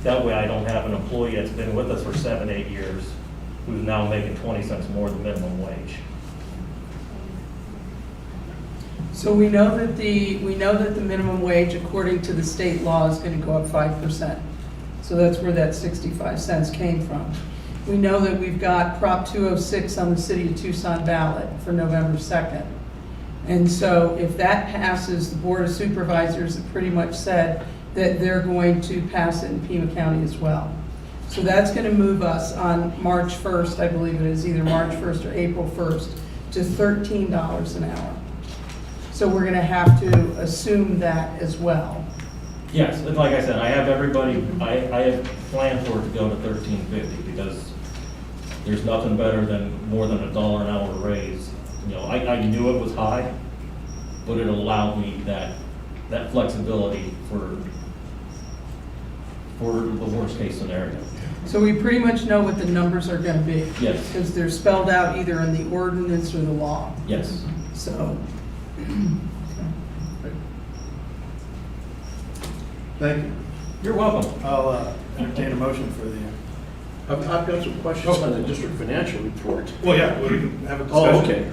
That way I don't have an employee that's been with us for 7, 8 years who's now making 20 cents more than minimum wage. So we know that the minimum wage, according to the state law, is going to go up 5%. So that's where that 65 cents came from. We know that we've got Prop 206 on the City of Tucson ballot for November 2nd. And so if that passes, the Board of Supervisors have pretty much said that they're going to pass it in Pima County as well. So that's going to move us on March 1st, I believe it is, either March 1st or April 1st, to $13 an hour. So we're going to have to assume that as well. Yes, and like I said, I have everybody, I have planned for it to go to $13.50 because there's nothing better than more than $1 an hour raise. You know, I knew it was high, but it allowed me that flexibility for the worst case scenario. So we pretty much know what the numbers are going to be. Yes. Because they're spelled out either in the ordinance or the law. Yes. So. Thank you. You're welcome. I'll entertain a motion for the. I've got some questions on the district financial report. Well, yeah, we can have a discussion. Oh, okay.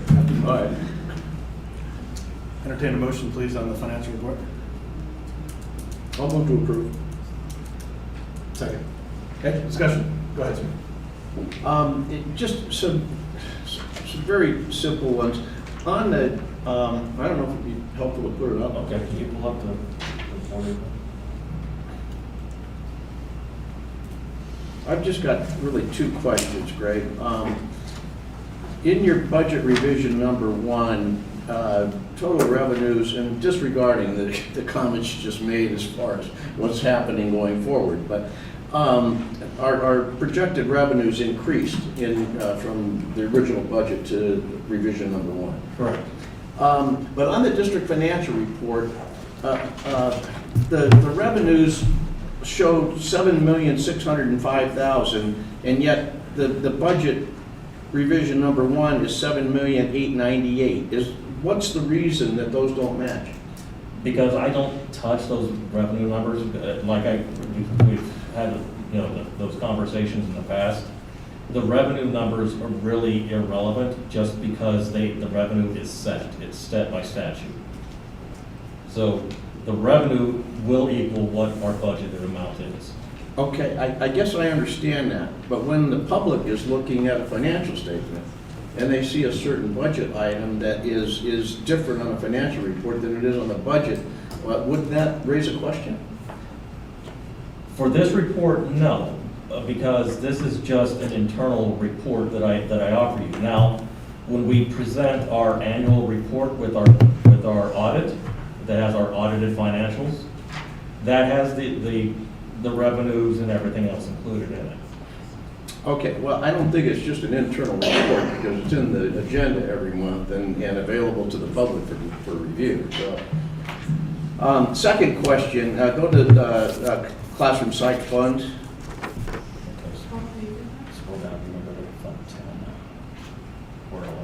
All right. Entertain a motion, please, on the financial report. I'll move to approve. Second. Okay, discussion. Go ahead, sir. Just some very simple ones. On the, I don't know if it'd be helpful to put it up. Okay, can you pull up the podium? I've just got really two questions, Greg. In your budget revision number 1, total revenues, and disregarding the comments you just made as far as what's happening going forward, but our projected revenues increased from the original budget to revision number 1. Correct. But on the district financial report, the revenues showed $7,605,000, and yet the budget revision number 1 is $7,898,000. What's the reason that those don't match? Because I don't touch those revenue numbers, we've had, those conversations in the past. The revenue numbers are really irrelevant just because the revenue is set. It's set by statute. So the revenue will equal what our budgeted amount is. Okay, I guess I understand that, but when the public is looking at a financial statement and they see a certain budget item that is different on a financial report than it is on the budget, wouldn't that raise a question? For this report, no, because this is just an internal report that I offer you. Now, when we present our annual report with our audit, that has our audited financials, that has the revenues and everything else included in it. Okay, well, I don't think it's just an internal report because it's in the agenda every month and available to the public for review. So, second question, go to classroom psych fund. Scroll down, remember the fund 10 or 11.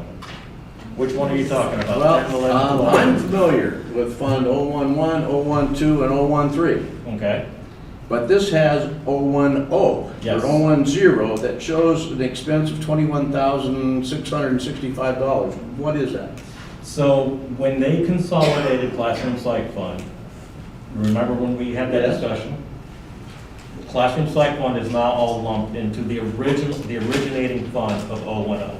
Which one are you talking about? Well, 10, 11, 12? I'm familiar with Fund 011, 012, and 013. Okay. But this has 010 Yes. or 010 that shows an expense of $21,665. What is that? So when they consolidated classroom psych fund, remember when we had that Yes. discussion? Classroom psych fund is now all lumped into the originating fund of 010.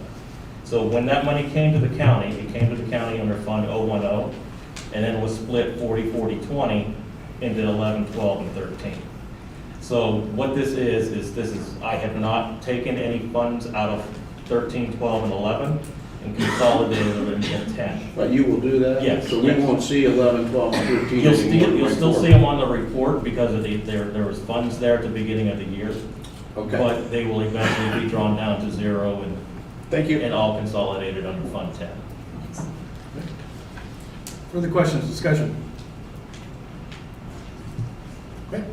So when that money came to the county, it came to the county under Fund 010, and then it was split 40-40-20 into 11, 12, and 13. So what this is I have not taken any funds out of 13, 12, and 11 and consolidated them into 10. But you will do that? Yes. So we yes. won't see 11, 12, and 13 You'll anymore still going see them on the report because of there was funds there at the beginning of the year. Okay. But they will eventually be drawn down to 0 and Thank you. and all consolidated under Fund 10. Further questions, discussion? Okay.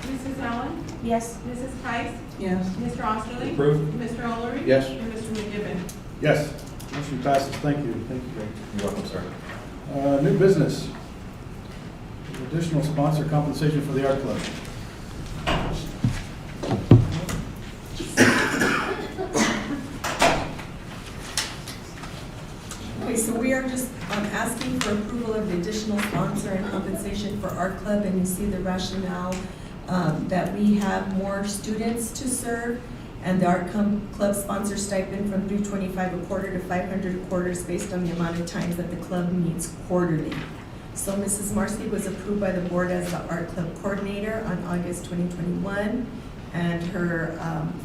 Mrs. Allen? Yes. Mrs. Price? Yes. Mr. Osterly? Approved. Mr. O'Leary? Yes. And Mr. McGivern? Yes. Motion passes. Thank you. Thank you, Greg. You're welcome, sir. New business. Additional sponsor compensation for the art club. Okay, so we are just asking for approval of the additional sponsor and compensation for Art Club, and you see the rationale that we have more students to serve, and the Art Club sponsor stipend from $325 a quarter to $500 a quarter is based on the amount of times that the club meets quarterly. So Mrs. Marcy was approved by the board as the Art Club coordinator on August 2021, and her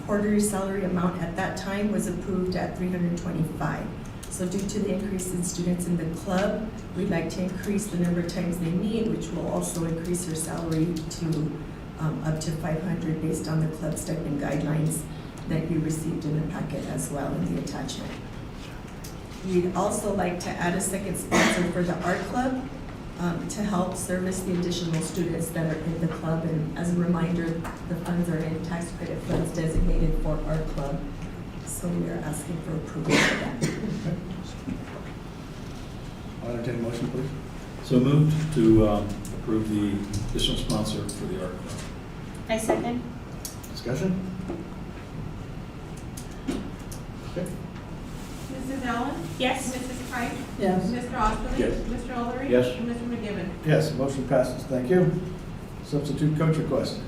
quarterly salary amount at that time was approved at $325. So due to the increase in students in the club, we'd like to increase the number of times they meet, which will also increase her salary to up to $500 based on the club stipend guidelines that you received in the packet as well in the attachment. We'd also like to add a second sponsor for the art club to help service the additional students that are in the club. And as a reminder, the funds are in tax credit funds designated for art club. So we are asking for approval for that. I'll entertain a motion, please. So moved to approve the additional sponsor for the art club. I second. Discussion? Okay. Mrs. Allen? Yes. Mrs. Price? Yes. Mr. Osterly? Yes. Mr. O'Leary? Yes. And Mr. McGivern? Yes, motion passes. Thank you. Substitute coach request.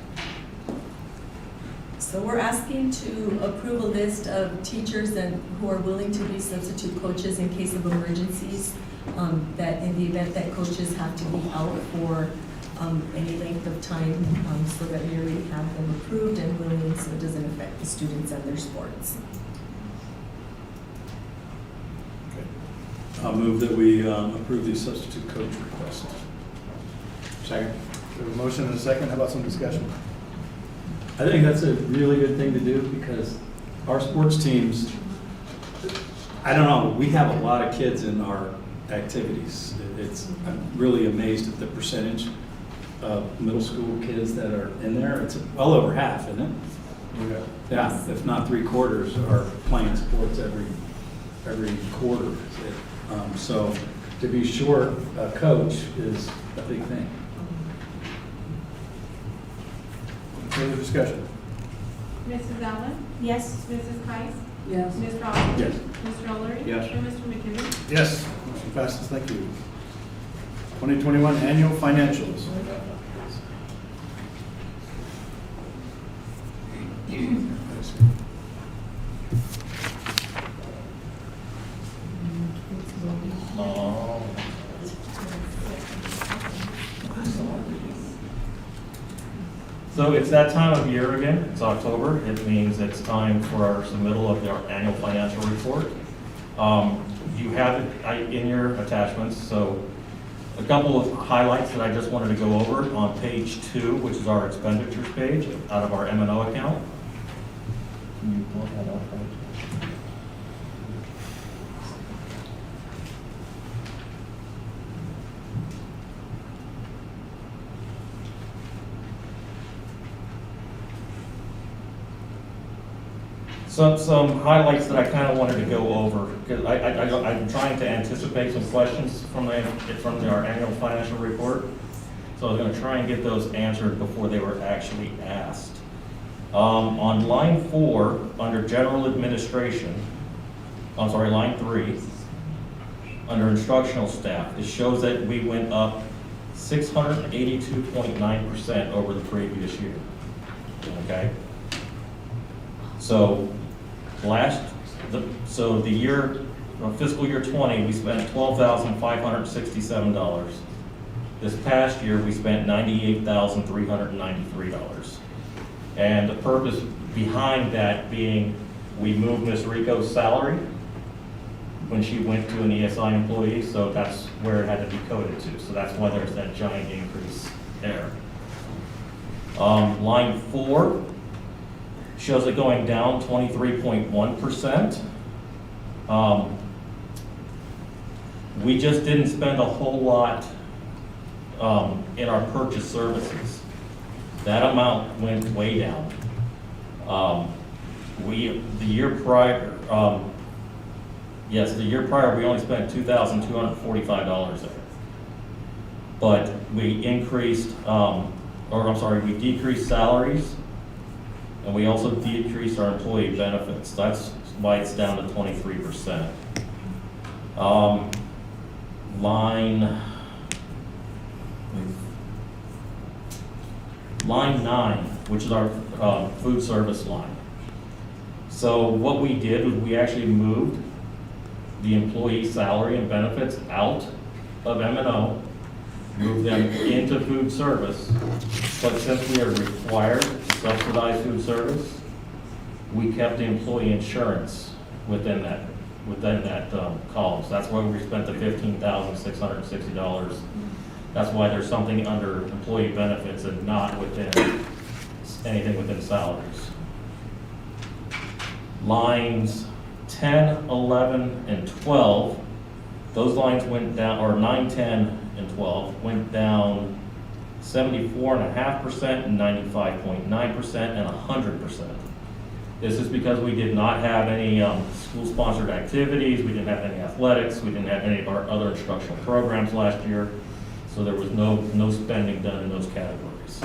So we're asking to approve a list of teachers who are willing to be substitute coaches in case of emergencies, that in the event that coaches have to be out for any length of time, so that we already have them approved and willing, so it doesn't affect the students and their sports. I'll move that we approve the substitute coach request. Second. We have a motion and a second. How about some discussion? I think that's a really good thing to do because our sports teams, I don't know, we have a lot of kids in our activities. I'm really amazed at the percentage of middle school kids that are in there. It's well over half, isn't it? Yeah, if not 3/4 are playing sports every quarter. So to be short a coach is a big thing. Further discussion? Mrs. Allen? Yes. Mrs. Heiss? Yes. Mr. Austin? Yes. Mr. O'Leary? Yes. And Mr. McKibben? Yes. Motion passes. Thank you. 2021 annual financials. So it's that time of year again, it's October, it means it's time for our submittal of our annual financial report. You have it in your attachments, so a couple of highlights that I just wanted to go over on page 2, which is our expenditures page out of our M&O account. Can you pull that up? Some highlights that I kind of wanted to go over, because I'm trying to anticipate some questions from our annual financial report. So I was going to try and get those answered before they were actually asked. On line 4, under general administration, I'm sorry, line 3, under instructional staff, it shows that we went up 682.9% over the previous year. Okay? So the year, fiscal year 20, we spent $12,567. This past year, we spent $98,393. And the purpose behind that being, we moved Ms. Rico's salary when she went to an ESI employee, so that's where it had to be coded to. So that's why there's that giant increase there. Line 4 shows it going down 23.1%. We just didn't spend a whole lot in our purchase services. That amount went way down. The year prior, we only spent $2,245 there. But we we decreased salaries, and we also decreased our employee benefits. That's why it's down to 23%. Line 9, which is our food service line. So what we did was we actually moved the employee salary and benefits out of M&O, moved them into food service. But since we are required to subsidize food service, we kept the employee insurance within that column. So that's why we spent the $15,660. That's why there's something under employee benefits and not within anything within salaries. Lines 10, 11, and 12, those lines went down, or 9, 10, and 12 went down 74.5%, 95.9%, and 100%. This is because we did not have any school-sponsored activities, we didn't have any athletics, we didn't have any of our other instructional programs last year, so there was no spending done in those categories.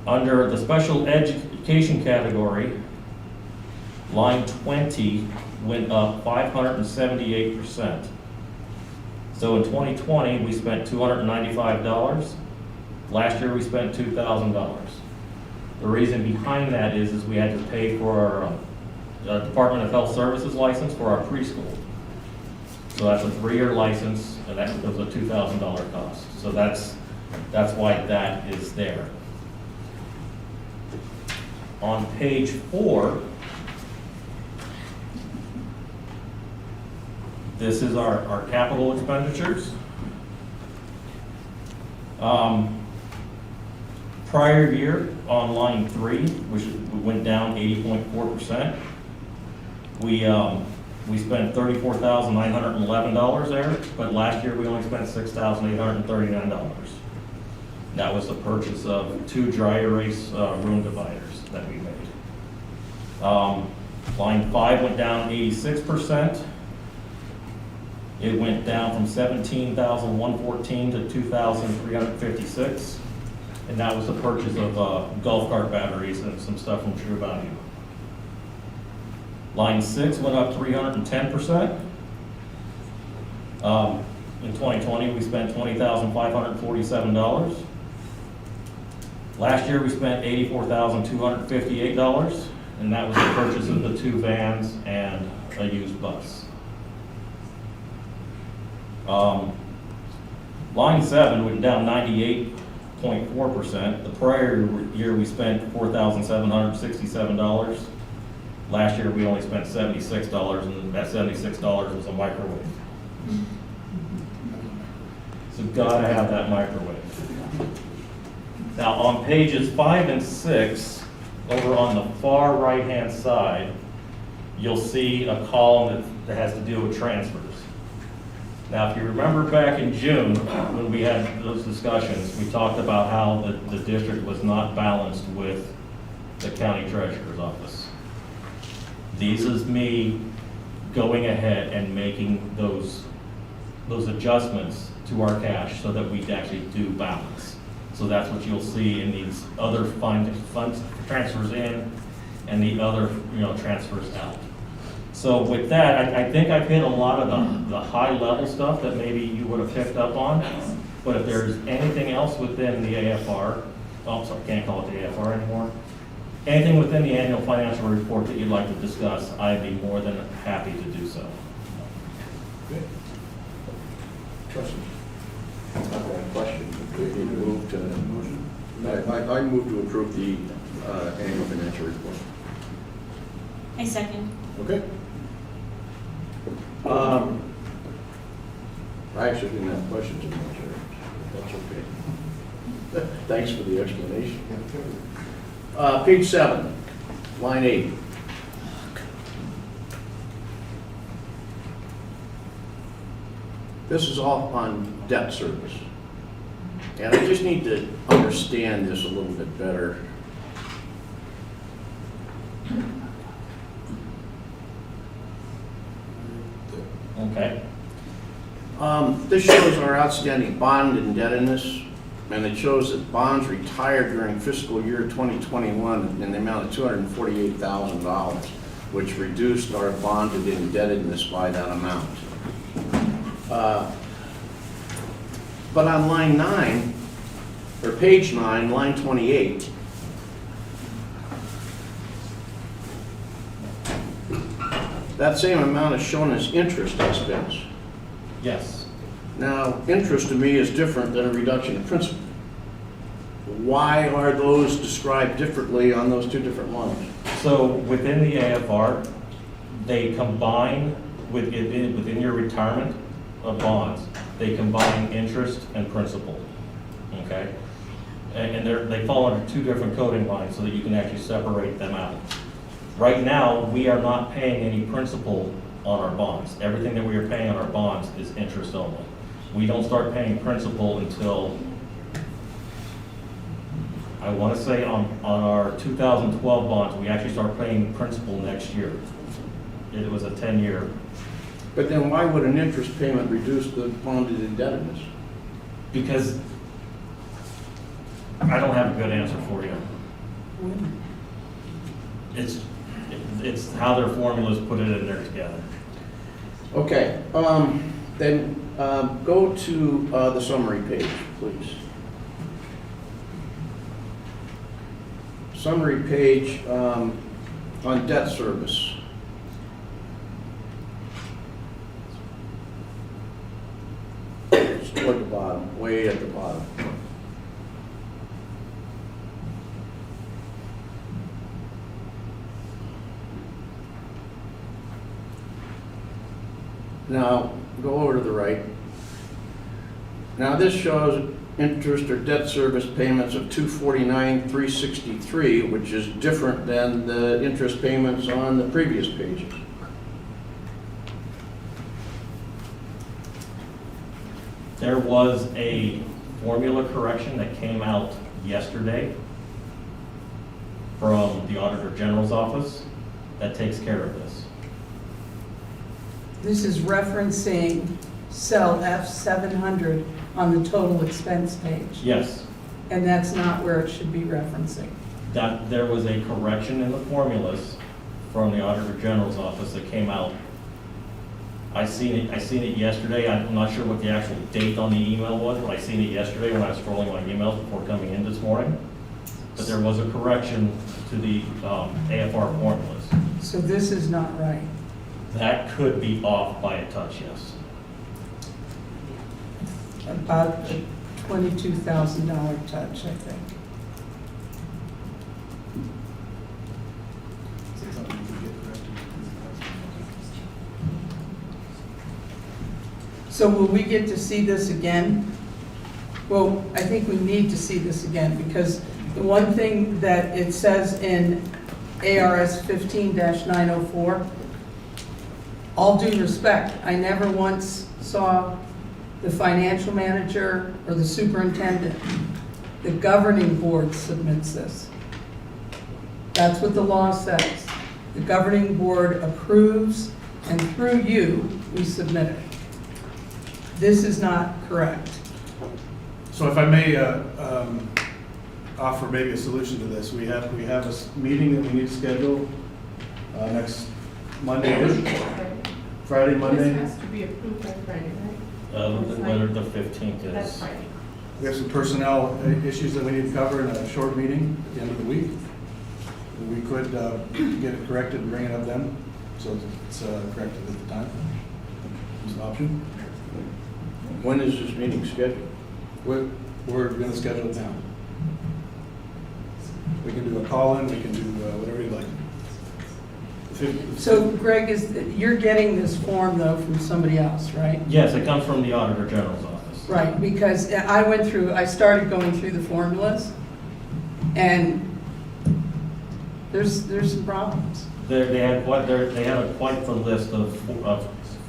Under the special education category, line 20 went up 578%. So in 2020, we spent $295. Last year, we spent $2,000. The reason behind that is we had to pay for our Department of Health Services license for our preschool. So that's a 3-year license, and that was a $2,000 cost. So that's why that is there. On page 4, this is our capital expenditures. Prior year, on line 3, which went down 80.4%, we spent $34,911 there, but last year we only spent $6,839. That was the purchase of 2 dry erase room dividers that we made. Line 5 went down 86%. It went down from $17,114 to $2,356. And that was the purchase of golf cart batteries and some stuff from True Value. Line 6 went up 310%. In 2020, we spent $20,547. Last year, we spent $84,258, and that was the purchase of the 2 vans and a used bus. Line 7 went down 98.4%. The prior year, we spent $4,767. Last year, we only spent $76, and that $76 was a microwave. So gotta have that microwave. Now, on pages 5 and 6, over on the far right-hand side, you'll see a column that has to do with transfers. Now, if you remember back in June, when we had those discussions, we talked about how the district was not balanced with the county treasurer's office. This is me going ahead and making those adjustments to our cash so that we actually do balance. So that's what you'll see in these other funds transfers in and the other transfers out. So with that, I think I've hit a lot of the high level stuff that maybe you would have picked up on. But if there's anything else within the AFR, oh, sorry, can't call it the AFR anymore. Anything within the annual financial report that you'd like to discuss, I'd be more than happy to do so. Good. Trustee. I've got a question. We need to move to, I move to approve the annual financial report. I second. Okay. I actually didn't have questions in my chair. That's okay. Thanks for the explanation. Page 7, line 8. This is all on debt service. And I just need to understand this a little bit better. Okay. This shows our outstanding bond indebtedness, and it shows that bonds retired during fiscal year 2021 in the amount of $248,000, which reduced our bonded indebtedness by that amount. But on line 9, or page 9, line 28, that same amount is shown as interest expense. Yes. Now, interest to me is different than a reduction in principal. Why are those described differently on those 2 different lines? So within the AFR, they combine within your retirement of bonds, they combine interest and principal, okay? And they fall under 2 different coding lines so that you can actually separate them out. Right now, we are not paying any principal on our bonds. Everything that we are paying on our bonds is interest only. We don't start paying principal until, I want to say on our 2012 bonds, we actually start paying principal next year. It was a 10-year. But then why would an interest payment reduce the bonded indebtedness? Because I don't have a good answer for you. It's how their formulas put it in there together. Okay, then go to the summary page, please. summary page on debt service. It's toward the bottom, way at the bottom. Now, go over to the right. Now this shows interest or debt service payments of $249,363, which is different than the interest payments on the previous pages. There was a formula correction that came out yesterday from the Auditor General's office that takes care of this. This is referencing cell F700 on the total expense page. Yes, And that's not where it should be referencing. that there was a correction in the formulas from the Auditor General's office that came out. I seen it yesterday. I'm not sure what the actual date on the email was, but I seen it yesterday when I was scrolling my emails before coming in this morning. But there was a correction to the AFR formulas. So this is not right. That could be off by a touch, yes. About the $22,000 touch, I think. So will we get to see this again? Well, I think we need to see this again, because the one thing that it says in ARS 15-904, all due respect, I never once saw the financial manager or the superintendent. The governing board submits this. That's what the law says. The governing board approves, and through you, we submit it. This is not correct. So if I may offer maybe a solution to this, we have a meeting that we need to schedule next Monday, Friday, Monday. This has to be approved by Friday, right? Whether the 15th That's is. Friday. We have some personnel issues that we need to cover in a short meeting at the end of the week. We could get it corrected and bring it up then, so it's corrected at the time. It's an option. When is this meeting scheduled? We're going to schedule it now. We can do a call-in, we can do whatever you like. So Greg, you're getting this form though from somebody else, right? Yes, it comes from the Auditor General's office. Right, because I started going through the formulas, and there's some problems. They had quite the list of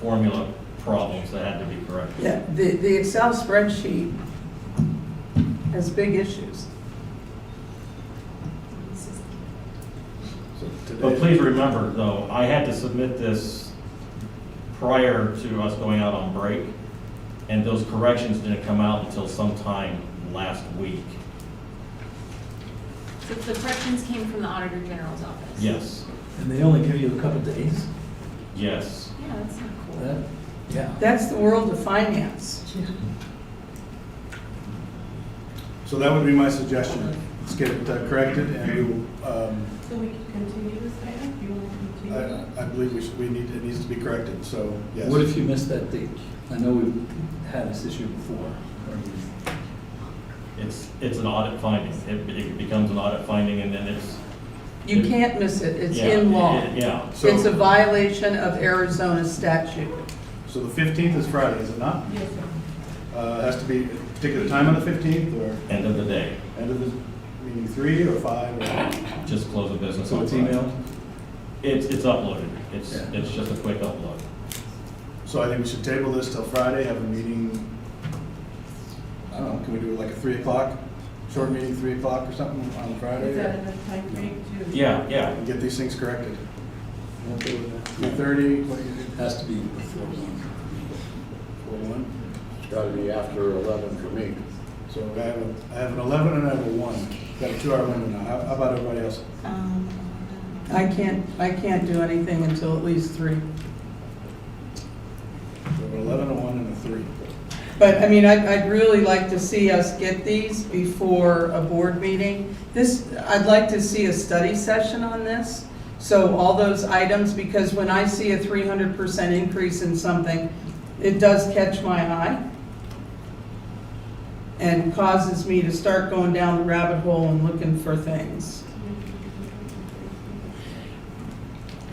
formula problems that had to be corrected. Yeah, the Excel spreadsheet has big issues. But please remember, though, I had to submit this prior to us going out on break, and those corrections didn't come out until sometime last week. So the corrections came from the Auditor General's office? Yes, And they only give you a couple days? yes. Yeah, that's not cool. Yeah. That's the world of finance. So that would be my suggestion. Let's get it corrected, and we will, So we can continue this item? You want to continue? I believe it needs to be corrected, so yes. What if you missed that date? I know we've had this issue before. It's an audit finding. It becomes an audit finding, and then it's. You can't miss it, it's Yeah, in law. Yeah. It's a violation of Arizona statute. So the 15th is Friday, is it not? Yes, sir. It has to be a particular time on the 15th, or End of the day. end of the meeting 3 or 5? Or? Just close the business. So on it's Friday. emailed? It's uploaded. It's Yeah. just a quick upload. So I think we should table this till Friday, have a meeting, I don't know, can we do it like a 3 o'clock? Short meeting, 3 o'clock or something on Friday? Is that enough time for you to? Yeah. And get these things corrected. Okay with that? 3:30, what do you do? Has to be before 1. 4:01? It's got to be after 11 for me. So I have an 11 and I have a 1. Got a 2-hour window now. How about everybody else? I can't do anything until at least 3. So an 11, a 1, and a 3. But, I mean, I'd really like to see us get these before a board meeting. I'd like to see a study session on this. So all those items, because when I see a 300% increase in something, it does catch my eye and causes me to start going down the rabbit hole and looking for things.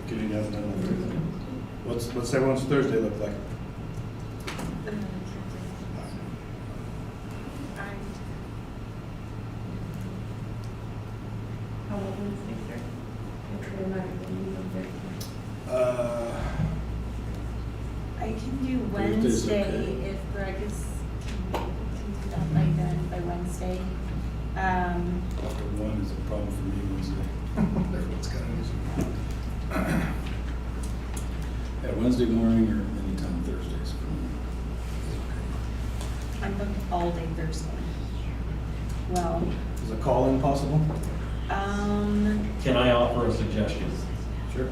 Okay, you have another Thursday. What's everyone's Thursday look like? How about Wednesday, sir? If they're not going to be I can do Thursday's Wednesday okay. if Greg is, can do that by then, by Wednesday. After 1 is a problem for me Wednesday. Everyone's got an issue. Yeah, Wednesday morning or anytime Thursdays for me. I'm booked all day Thursday. Well, Is a call-in possible? Can I offer a suggestion? Sure.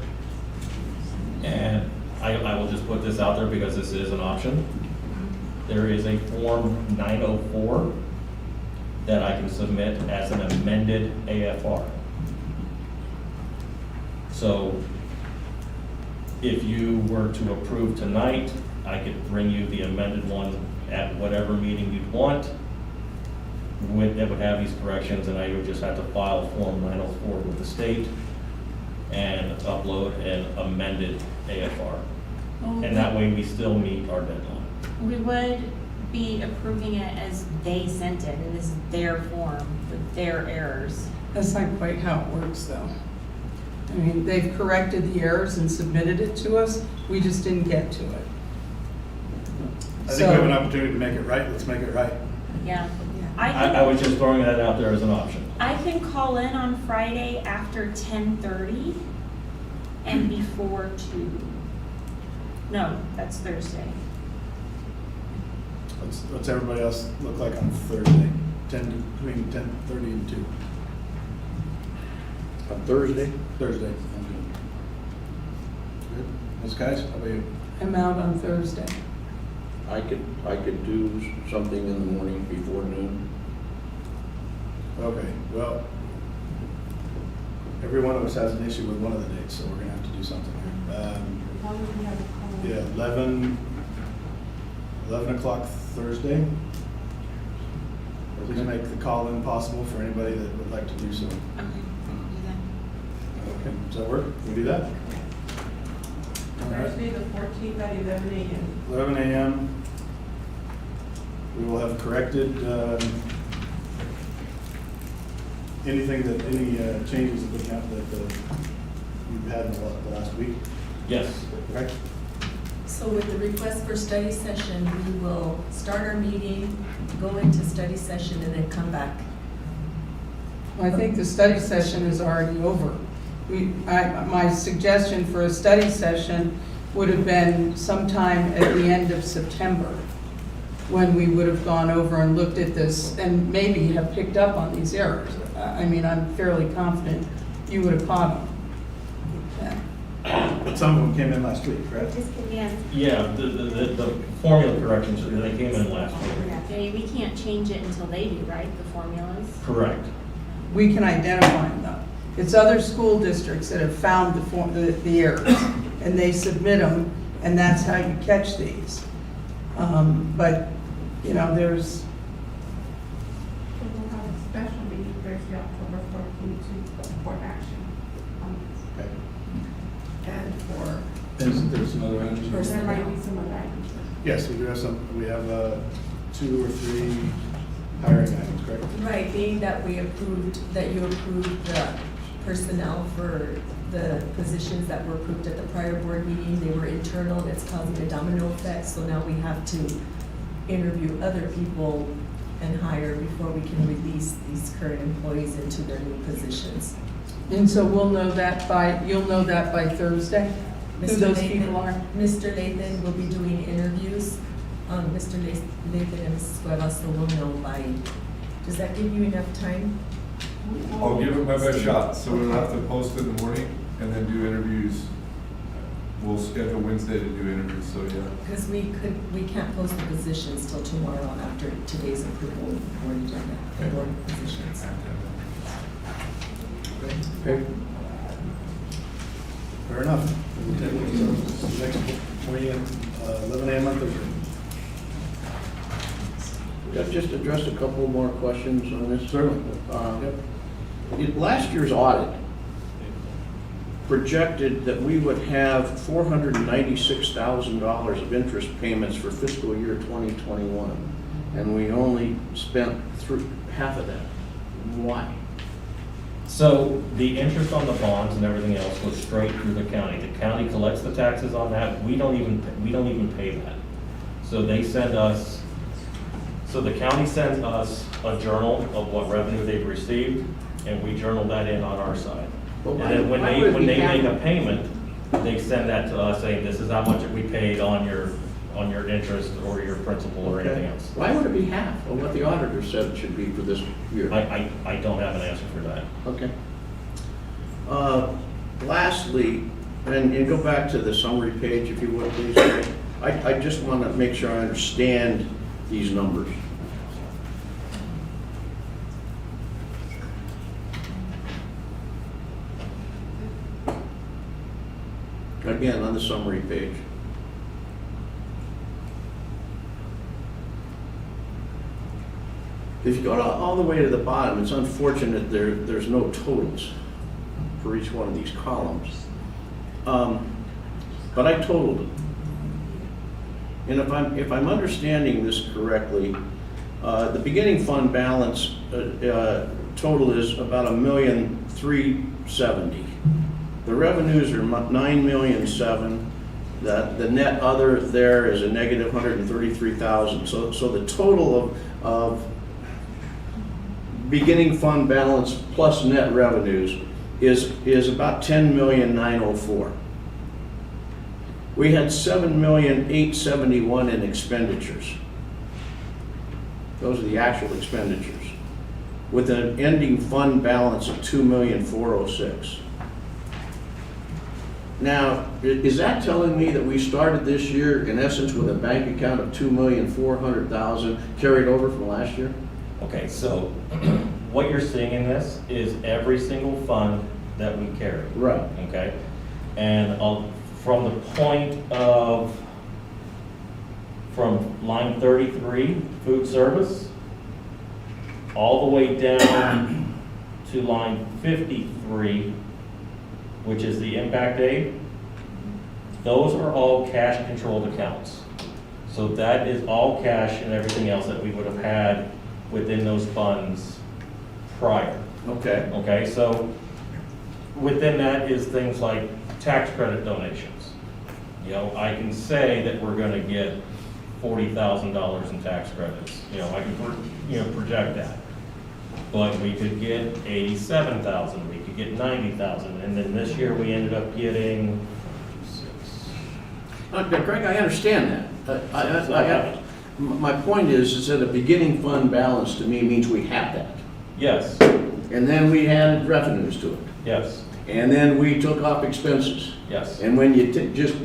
And I will just put this out there because this is an option. There is a Form 904 that I can submit as an amended AFR. So if you were to approve tonight, I could bring you the amended one at whatever meeting you'd want. That would have these corrections, and I would just have to file Form 904 with the state and upload an amended AFR. And that way we still meet our deadline. we would be approving it as they sent it, and this is their form with their errors. That's not quite how it works, though. I mean, they've corrected the errors and submitted it to us, we just didn't get to it. I think we have an opportunity to make it right, let's make it right. Yeah. I was just throwing that out there as an option. I can call in on Friday after 10:30 and before 2. No, that's Thursday. What's everybody else look like on Thursday? Between 10:30 and 2. On Thursday? Thursday. Good. Ms. Guys, how about you? I'm out on Thursday. I could do something in the morning before noon. Okay, well, every one of us has an issue with one of the dates, so we're gonna have to do something here. As long as we have a call. Yeah, 11 o'clock Thursday. Please make the call in possible for anybody that would like to do so. Okay, I can do that. Okay, does that work? Can we do that? All right. Thursday, the 14th at 11 a.m. 11 a.m. We will have corrected any changes that we have that you've had in the last week. Yes. Okay. So with the request for study session, we will start our meeting, go into study session, and then come back. I think the study session is already over. My suggestion for a study session would have been sometime at the end of September, when we would have gone over and looked at this and maybe have picked up on these errors. I mean, I'm fairly confident you would have caught them. But some of them came in last week, right? Yeah, the formula corrections, they came in last week. Yeah, we can't change it until they do, right, the formulas? Correct. We can identify them though. It's other school districts that have found the errors, and they submit them, and that's how you catch these. But, you know, there's, So we'll have a special meeting Thursday, October 14th for action on this. Okay. And for There's some other items. There might be some other items. Yes, we do have some. We have 2 or 3 hiring items, correct? right, being that you approved the personnel for the positions that were approved at the prior board meeting, they were internal, and it's causing a domino effect, so now we have to interview other people and hire before we can release these current employees into their new positions. and so you'll know that by Thursday, who Mr. those Nathan- people are? Mr. Nathan will be doing interviews. Mr. Nathan and Mrs. Cuevas will know by, does that give you enough time? I'll give it my best shot, so we'll have to post it in the morning and then do interviews we'll schedule Wednesday to do interviews, so yeah. Because we can't post the positions till tomorrow after today's approval of the board agenda, the board positions. Okay. Fair enough. Next meeting, 11 a.m. on Thursday. I've just addressed a couple more questions on this. Certainly. Last year's audit projected that we would have $496,000 of interest payments for fiscal year 2021, and we only spent through half of that. Why? So the interest on the bonds and everything else goes straight through the county. The county collects the taxes on that. We don't even pay that. So they send us, so the county sends us a journal of what revenue they've received, and we journal that in on our side. And then when they make a payment, they send that to us saying, this is how much we paid on your interest or your principal or anything else. Why would it be half of what the auditor said it should be for this year? I don't have an answer for that. Okay. Lastly, and go back to the summary page if you would, please. I just want to make sure I understand these numbers. Again, on the summary page. If you go all the way to the bottom, it's unfortunate there's no totals for each one of these columns. But I totaled it. And if I'm understanding this correctly, the beginning fund balance total is about $1,370,000. The revenues are $9,007,000. The net other there is a negative $133,000. So the total of beginning fund balance plus net revenues is about $10,904,000. We had $7,871,000 in expenditures. Those are the actual expenditures, with an ending fund balance of $2,406,000. Now, is that telling me that we started this year, in essence, with a bank account of $2,400,000 carried over from last year? Okay, so what you're seeing in this is every single fund that we carry. Right. Okay? And from the point of, from line 33, food service, all the way down to line 53, which is the impact aid, those are all cash controlled accounts. So that is all cash and everything else that we would have had within those funds prior. Okay. Okay, so within that is things like tax credit donations. You know, I can say that we're gonna get $40,000 in tax credits. You know, I can, project that. But we could get 87,000, we could get 90,000, and then this year we ended up getting Greg, I understand that. My point is that a beginning fund balance to me means we have that. Yes. And then we added revenues to it. Yes. And then we took off expenses. Yes. And when you just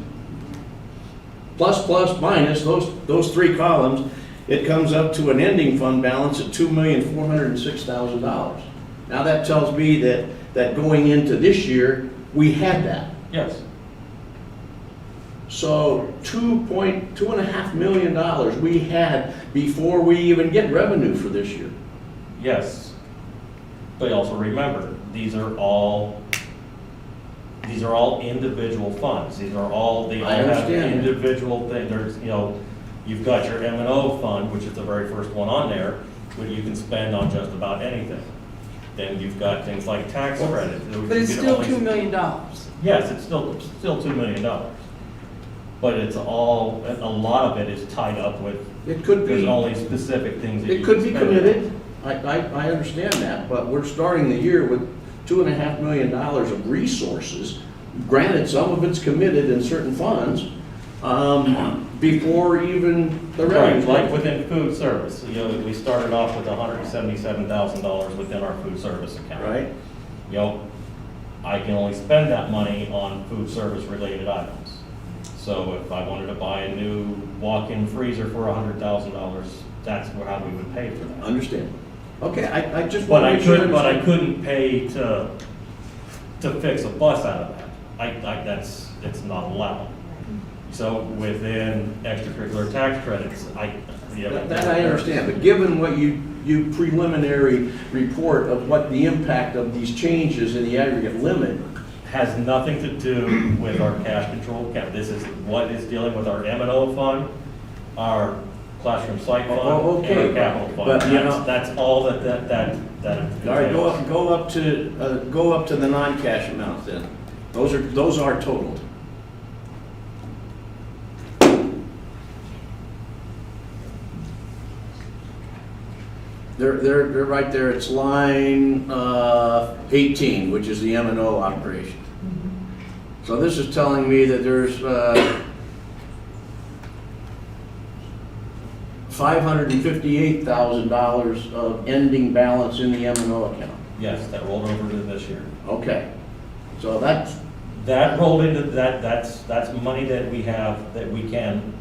plus, minus, those three columns, it comes up to an ending fund balance of $2,406,000. Now that tells me that going into this year, we had that. Yes. So $2.5 million we had before we even get revenue for this year. Yes. But also remember, these are all individual funds. They all have individual things. There's, you've got your M&O fund, which is the very first one on there, where you can spend on just about anything. Then you've got things like tax credit. But it's still $2 million. Yes, it's still $2 million. But it's all, a lot of it is tied up with, it could be, there's only specific things that it could be committed. I understand that, but we're starting the year with $2.5 million of resources. Granted, some of it's committed in certain funds, before even the revenue. Right, like within food service, we started off with $177,000 within our food service account. Right. I can only spend that money on food service related items. So if I wanted to buy a new walk-in freezer for $100,000, that's how we would pay for that. Understand. Okay, I just But want to I make sure. couldn't, but I couldn't pay to fix a bus out of that. It's not allowed. So within extracurricular tax credits, That I understand, but given what you preliminary report of what the impact of these changes in the aggregate limit, has nothing to do with our cash control account. This is what is dealing with our M&O fund, our classroom site fund, okay, and our capital fund. but, you know- That's all that. all right, go up to the non-cash amounts then. Those are totaled. They're right there, it's line 18, which is the M&O operation. So this is telling me that there's $558,000 of ending balance in the M&O account. Yes, that rolled over to this year. Okay, so that rolled into, that's money that we have, that we can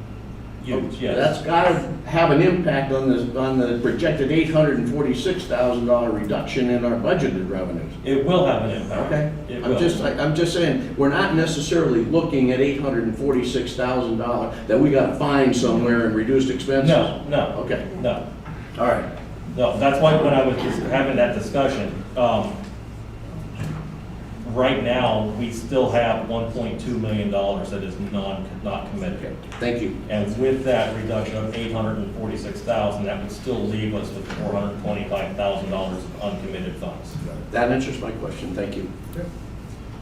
use, yes. That's got to have an impact on the projected $846,000 reduction in our budgeted revenues. It will have an impact. Okay, It I'm will. just saying, we're not necessarily looking at $846,000 that we got to find somewhere in reduced expenses. No. Okay, No. all right. No, that's why when I was just having that discussion, right now, we still have $1.2 million that is not committed. Thank you. And with that reduction of $846,000, that would still leave us with $425,000 of uncommitted funds. That answers my question. Thank you.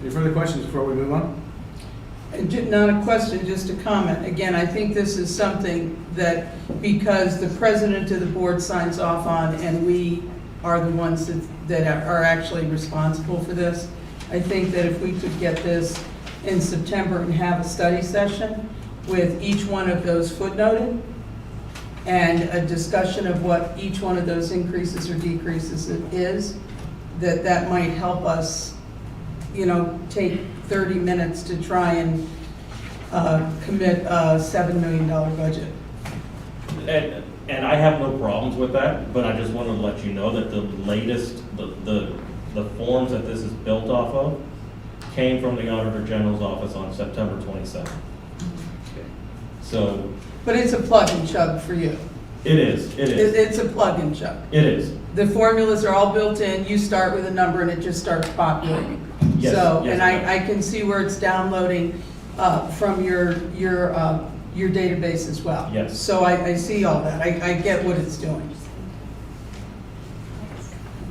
Any further questions before we move on? Not a question, just a comment. Again, I think this is something that, because the president of the board signs off on, and we are the ones that are actually responsible for this, I think that if we could get this in September and have a study session with each one of those footnoted, and a discussion of what each one of those increases or decreases is, that might help us, take 30 minutes to try and commit a $7 million budget. And I have no problems with that, but I just want to let you know that the latest, the forms that this is built off of came from the Auditor General's office on September 27th. So. But it's a plug and chug for you. It is. It's a plug and chug. It is. The formulas are all built in, you start with a number and it just starts populating. Yes, So, yes, and I can see where it's downloading from your database as well. Yes. So I see all that, I get what it's doing.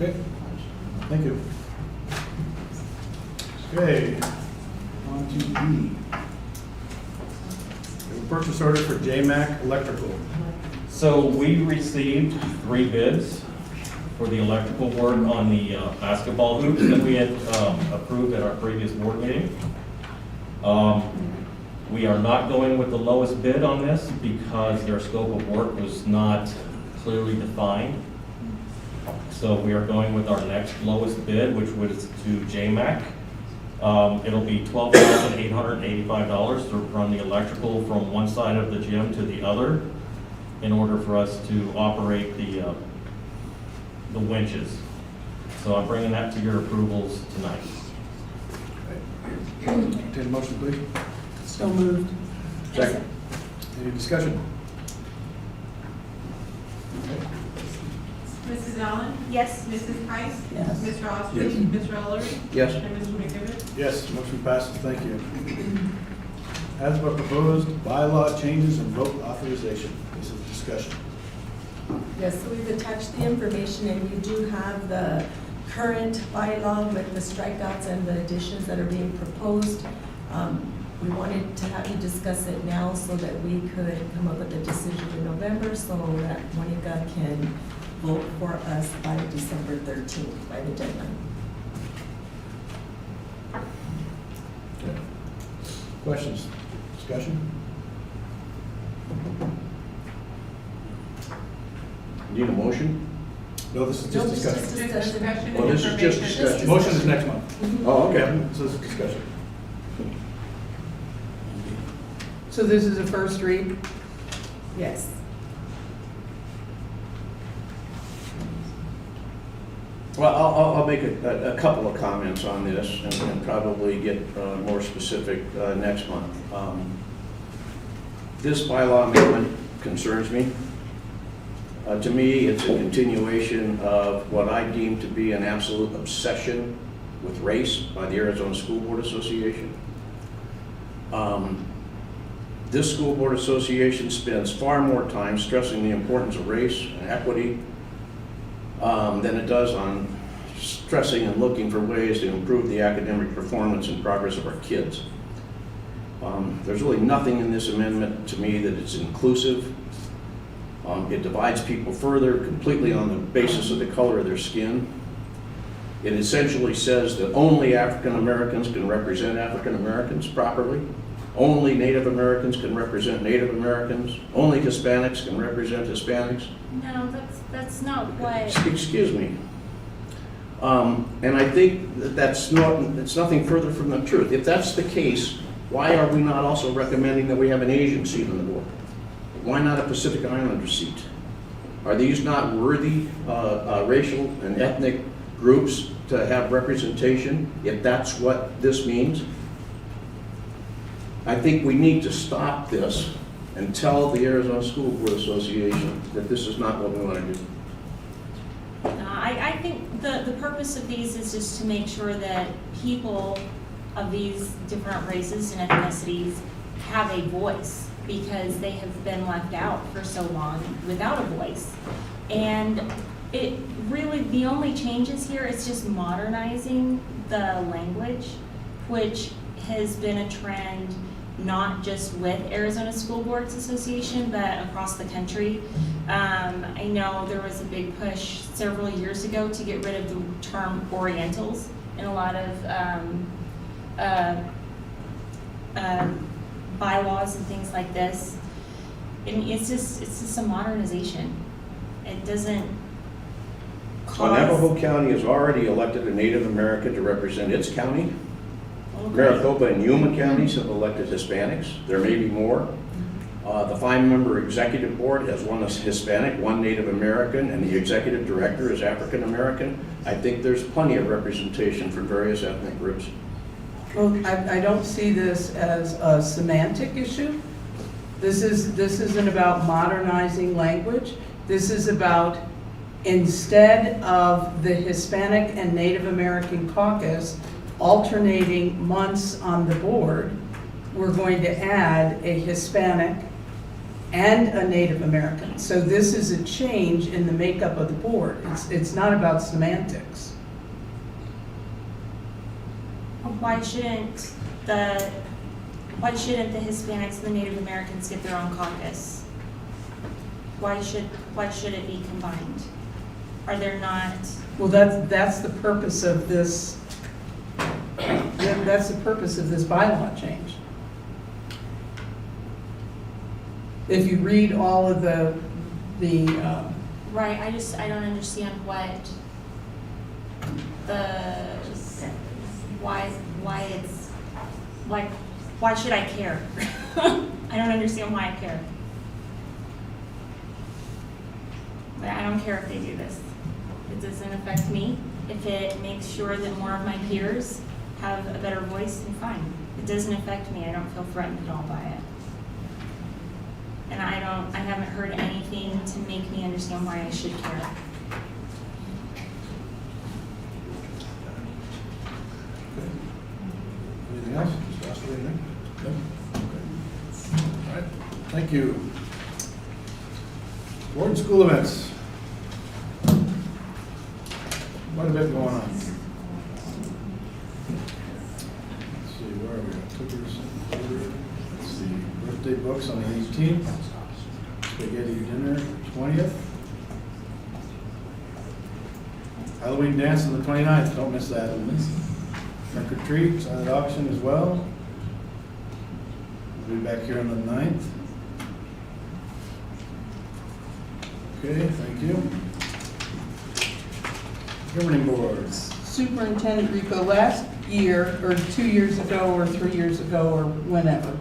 Okay, thank you. Okay, on to E. We have a purchase order for Jmac Electrical. So we received 3 bids for the electrical work on the basketball hoops that we had approved at our previous board meeting. We are not going with the lowest bid on this because their scope of work was not clearly defined. So we are going with our next lowest bid, which was to Jmac. It'll be $12,885 to run the electrical from one side of the gym to the other in order for us to operate the winches. So I'm bringing that to your approvals tonight. Entertain a motion, please. So moved. Second. Any discussion? Mrs. Allen? Yes. Mrs. Price? Yes. Mr. Osborne? Yes. Mr. O'Leary? Yes. And Mr. McDevitt? Yes, motion passes, thank you. As for proposed bylaw changes and vote authorization, this is discussion. Yes, so we've attached the information, and you do have the current bylaw with the strikeouts and the additions that are being proposed. We wanted to have you discuss it now so that we could come up with a decision in November so that Monica can vote for us by December 13th, by the deadline. Okay. Questions, discussion? Need a motion? No, this is just discussion. Discussion Well, this is just information. discussion. Motion is next month. Oh, okay. So this is discussion. So this is a first read? Yes. Well, I'll make a couple of comments on this and probably get more specific next month. This bylaw amendment concerns me. To me, it's a continuation of what I deem to be an absolute obsession with race by the Arizona School Board Association. This School Board Association spends far more time stressing the importance of race and equity than it does on stressing and looking for ways to improve the academic performance and progress of our kids. There's really nothing in this amendment to me that is inclusive. It divides people further completely on the basis of the color of their skin. It essentially says that only African Americans can represent African Americans properly. Only Native Americans can represent Native Americans. Only Hispanics can represent Hispanics. No, that's not what. Excuse me. And I think it's nothing further from the truth. If that's the case, why are we not also recommending that we have an Asian seat on the board? Why not a Pacific Islander seat? Are these not worthy racial and ethnic groups to have representation, if that's what this means? I think we need to stop this and tell the Arizona School Board Association that this is not what we want to do. I think the purpose of these is just to make sure that people of these different races and ethnicities have a voice, because they have been left out for so long without a voice. And it really, the only changes here is just modernizing the language, which has been a trend not just with Arizona School Boards Association, but across the country. I know there was a big push several years ago to get rid of the term Orientals in a lot of bylaws and things like this. And it's just a modernization. It doesn't cause... Navajo County has already elected a Native American to represent its county. Maricopa and Yuma counties have elected Hispanics. There may be more. The 5-member executive board has one Hispanic, one Native American, and the executive director is African American. I think there's plenty of representation for various ethnic groups. Well, I don't see this as a semantic issue. This isn't about modernizing language. This is about, instead of the Hispanic and Native American caucus alternating months on the board, we're going to add a Hispanic and a Native American. So this is a change in the makeup of the board. It's not about semantics. Why shouldn't the Hispanics and the Native Americans get their own caucus? Why should it be combined? Are there not? Well, that's the purpose of this. That's the purpose of this bylaw change. If you read all of the Right, I don't understand what why it's, like, why should I care? I don't understand why I care. But I don't care if they do this. It doesn't affect me. If it makes sure that more of my peers have a better voice, then fine. It doesn't affect me. I don't feel threatened at all by it. And I haven't heard anything to make me understand why I should care. Anything else? Mr. Oster, anything? No? Okay. All right, thank you. Board and school events. Quite a bit going on. Let's see, where are we at? Clippers. Let's see, birthday books on the 18th. Spaghetti dinner, 20th. Halloween dance on the 29th, don't miss that. Trunk or treat, silent auction as well. We'll be back here on the 9th. Okay, thank you. Governing boards. Superintendent Rico, last year, or 2 years ago, or 3 years ago, or whenever,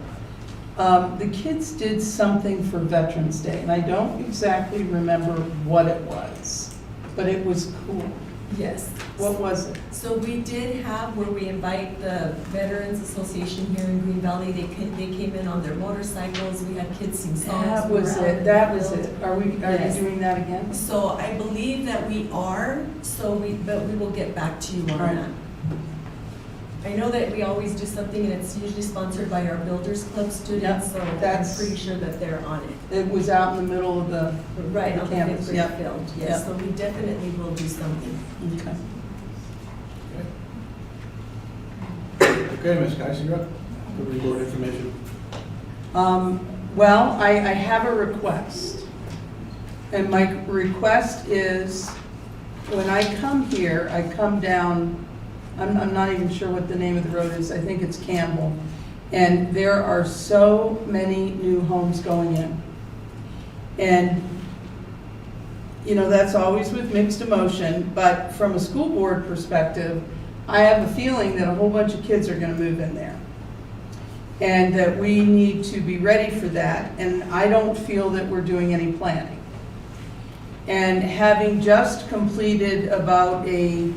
The kids did something for Veterans Day, and I don't exactly remember what it was, but it was cool. Yes. What was it? So we did have where we invite the Veterans Association here in Green Valley. They came in on their motorcycles. We had kids sing songs. That was We were out it, in that the was field. it. Are we Yes. doing that again? So I believe that we are, but we will get back to you on Right. that. I know that we always do something and it's usually sponsored by our Builders Club students, Yep, so I'm that's- pretty sure that they're on it. It was out in the middle of the Right, the on the campus, fifth grade yep. field, Yep. yes, so we definitely will do something. Okay. Okay, Ms. Geis, you're up. Good report information. Well, I have a request. And my request is, when I come here, I come down, I'm not even sure what the name of the road is, I think it's Campbell. And there are so many new homes going in. And, you know, that's always with mixed emotion, but from a school board perspective, I have a feeling that a whole bunch of kids are gonna move in there. And that we need to be ready for that, and I don't feel that we're doing any planning. And having just completed about a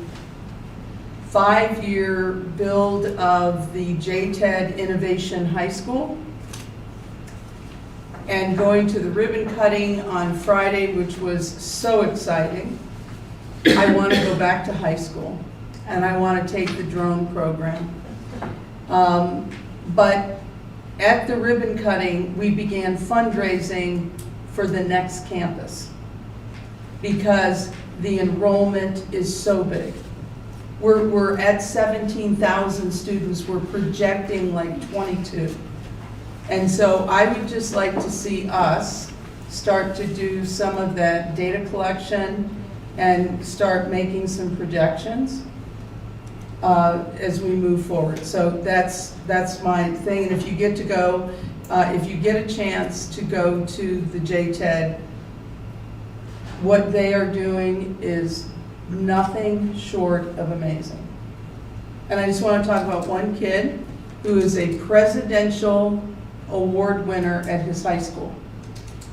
5-year build of the JTED Innovation High School, and going to the ribbon cutting on Friday, which was so exciting, I want to go back to high school, and I want to take the drone program. But at the ribbon cutting, we began fundraising for the next campus because the enrollment is so big. We're at 17,000 students, we're projecting like 22. And so I would just like to see us start to do some of that data collection and start making some projections as we move forward. So that's my thing, and if you get to go, if you get a chance to go to the JTED, what they are doing is nothing short of amazing. And I just want to talk about one kid who is a presidential award winner at his high school.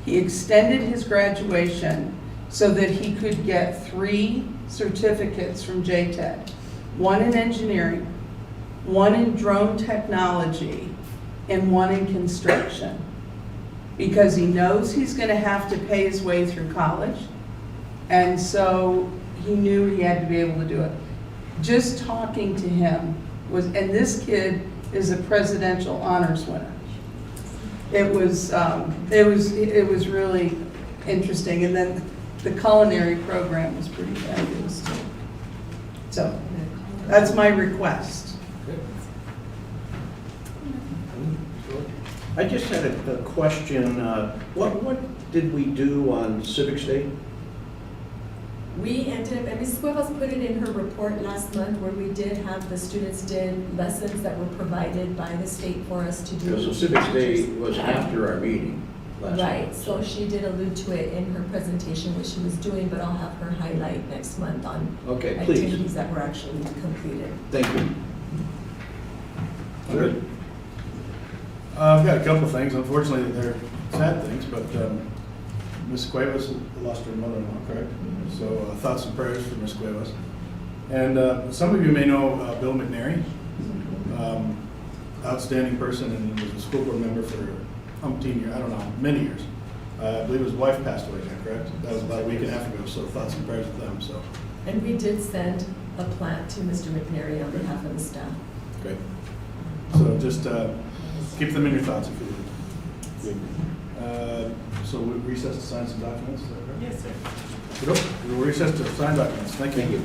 He extended his graduation so that he could get 3 certificates from JTED. One in engineering, one in drone technology, and one in construction. Because he knows he's going to have to pay his way through college, and so he knew he had to be able to do it. Just talking to him was, and this kid is a presidential honors winner. It was really interesting, and then the culinary program was pretty fabulous too. So that's my request. I just had a question. What did we do on Civics Day? We ended up, and Ms. Cuevas put it in her report last month where we did have, the students did lessons that were provided by the state for us to do. So Civics Day was after our meeting last Right, month. so she did allude to it in her presentation, which she was doing, but I'll have her highlight next month on Okay, please. activities that were actually completed. Thank you. Good. I've got a couple of things. Unfortunately, they're sad things, but Ms. Cuevas lost her mother-in-law, correct? So thoughts and prayers for Ms. Cuevas. And some of you may know Bill McNary, outstanding person, and was a school board member for umpteen years, I don't know, many years. I believe his wife passed away, is that correct? That was about a week and a half ago, so thoughts and prayers with them, so. And we did send a plaque to Mr. McNary on behalf of the staff. Great. So just keep them in your thoughts if you would. Good. So we recess to sign some documents, is that correct? Yes, sir. Good. We'll recess to sign documents. Thank you. Thank you.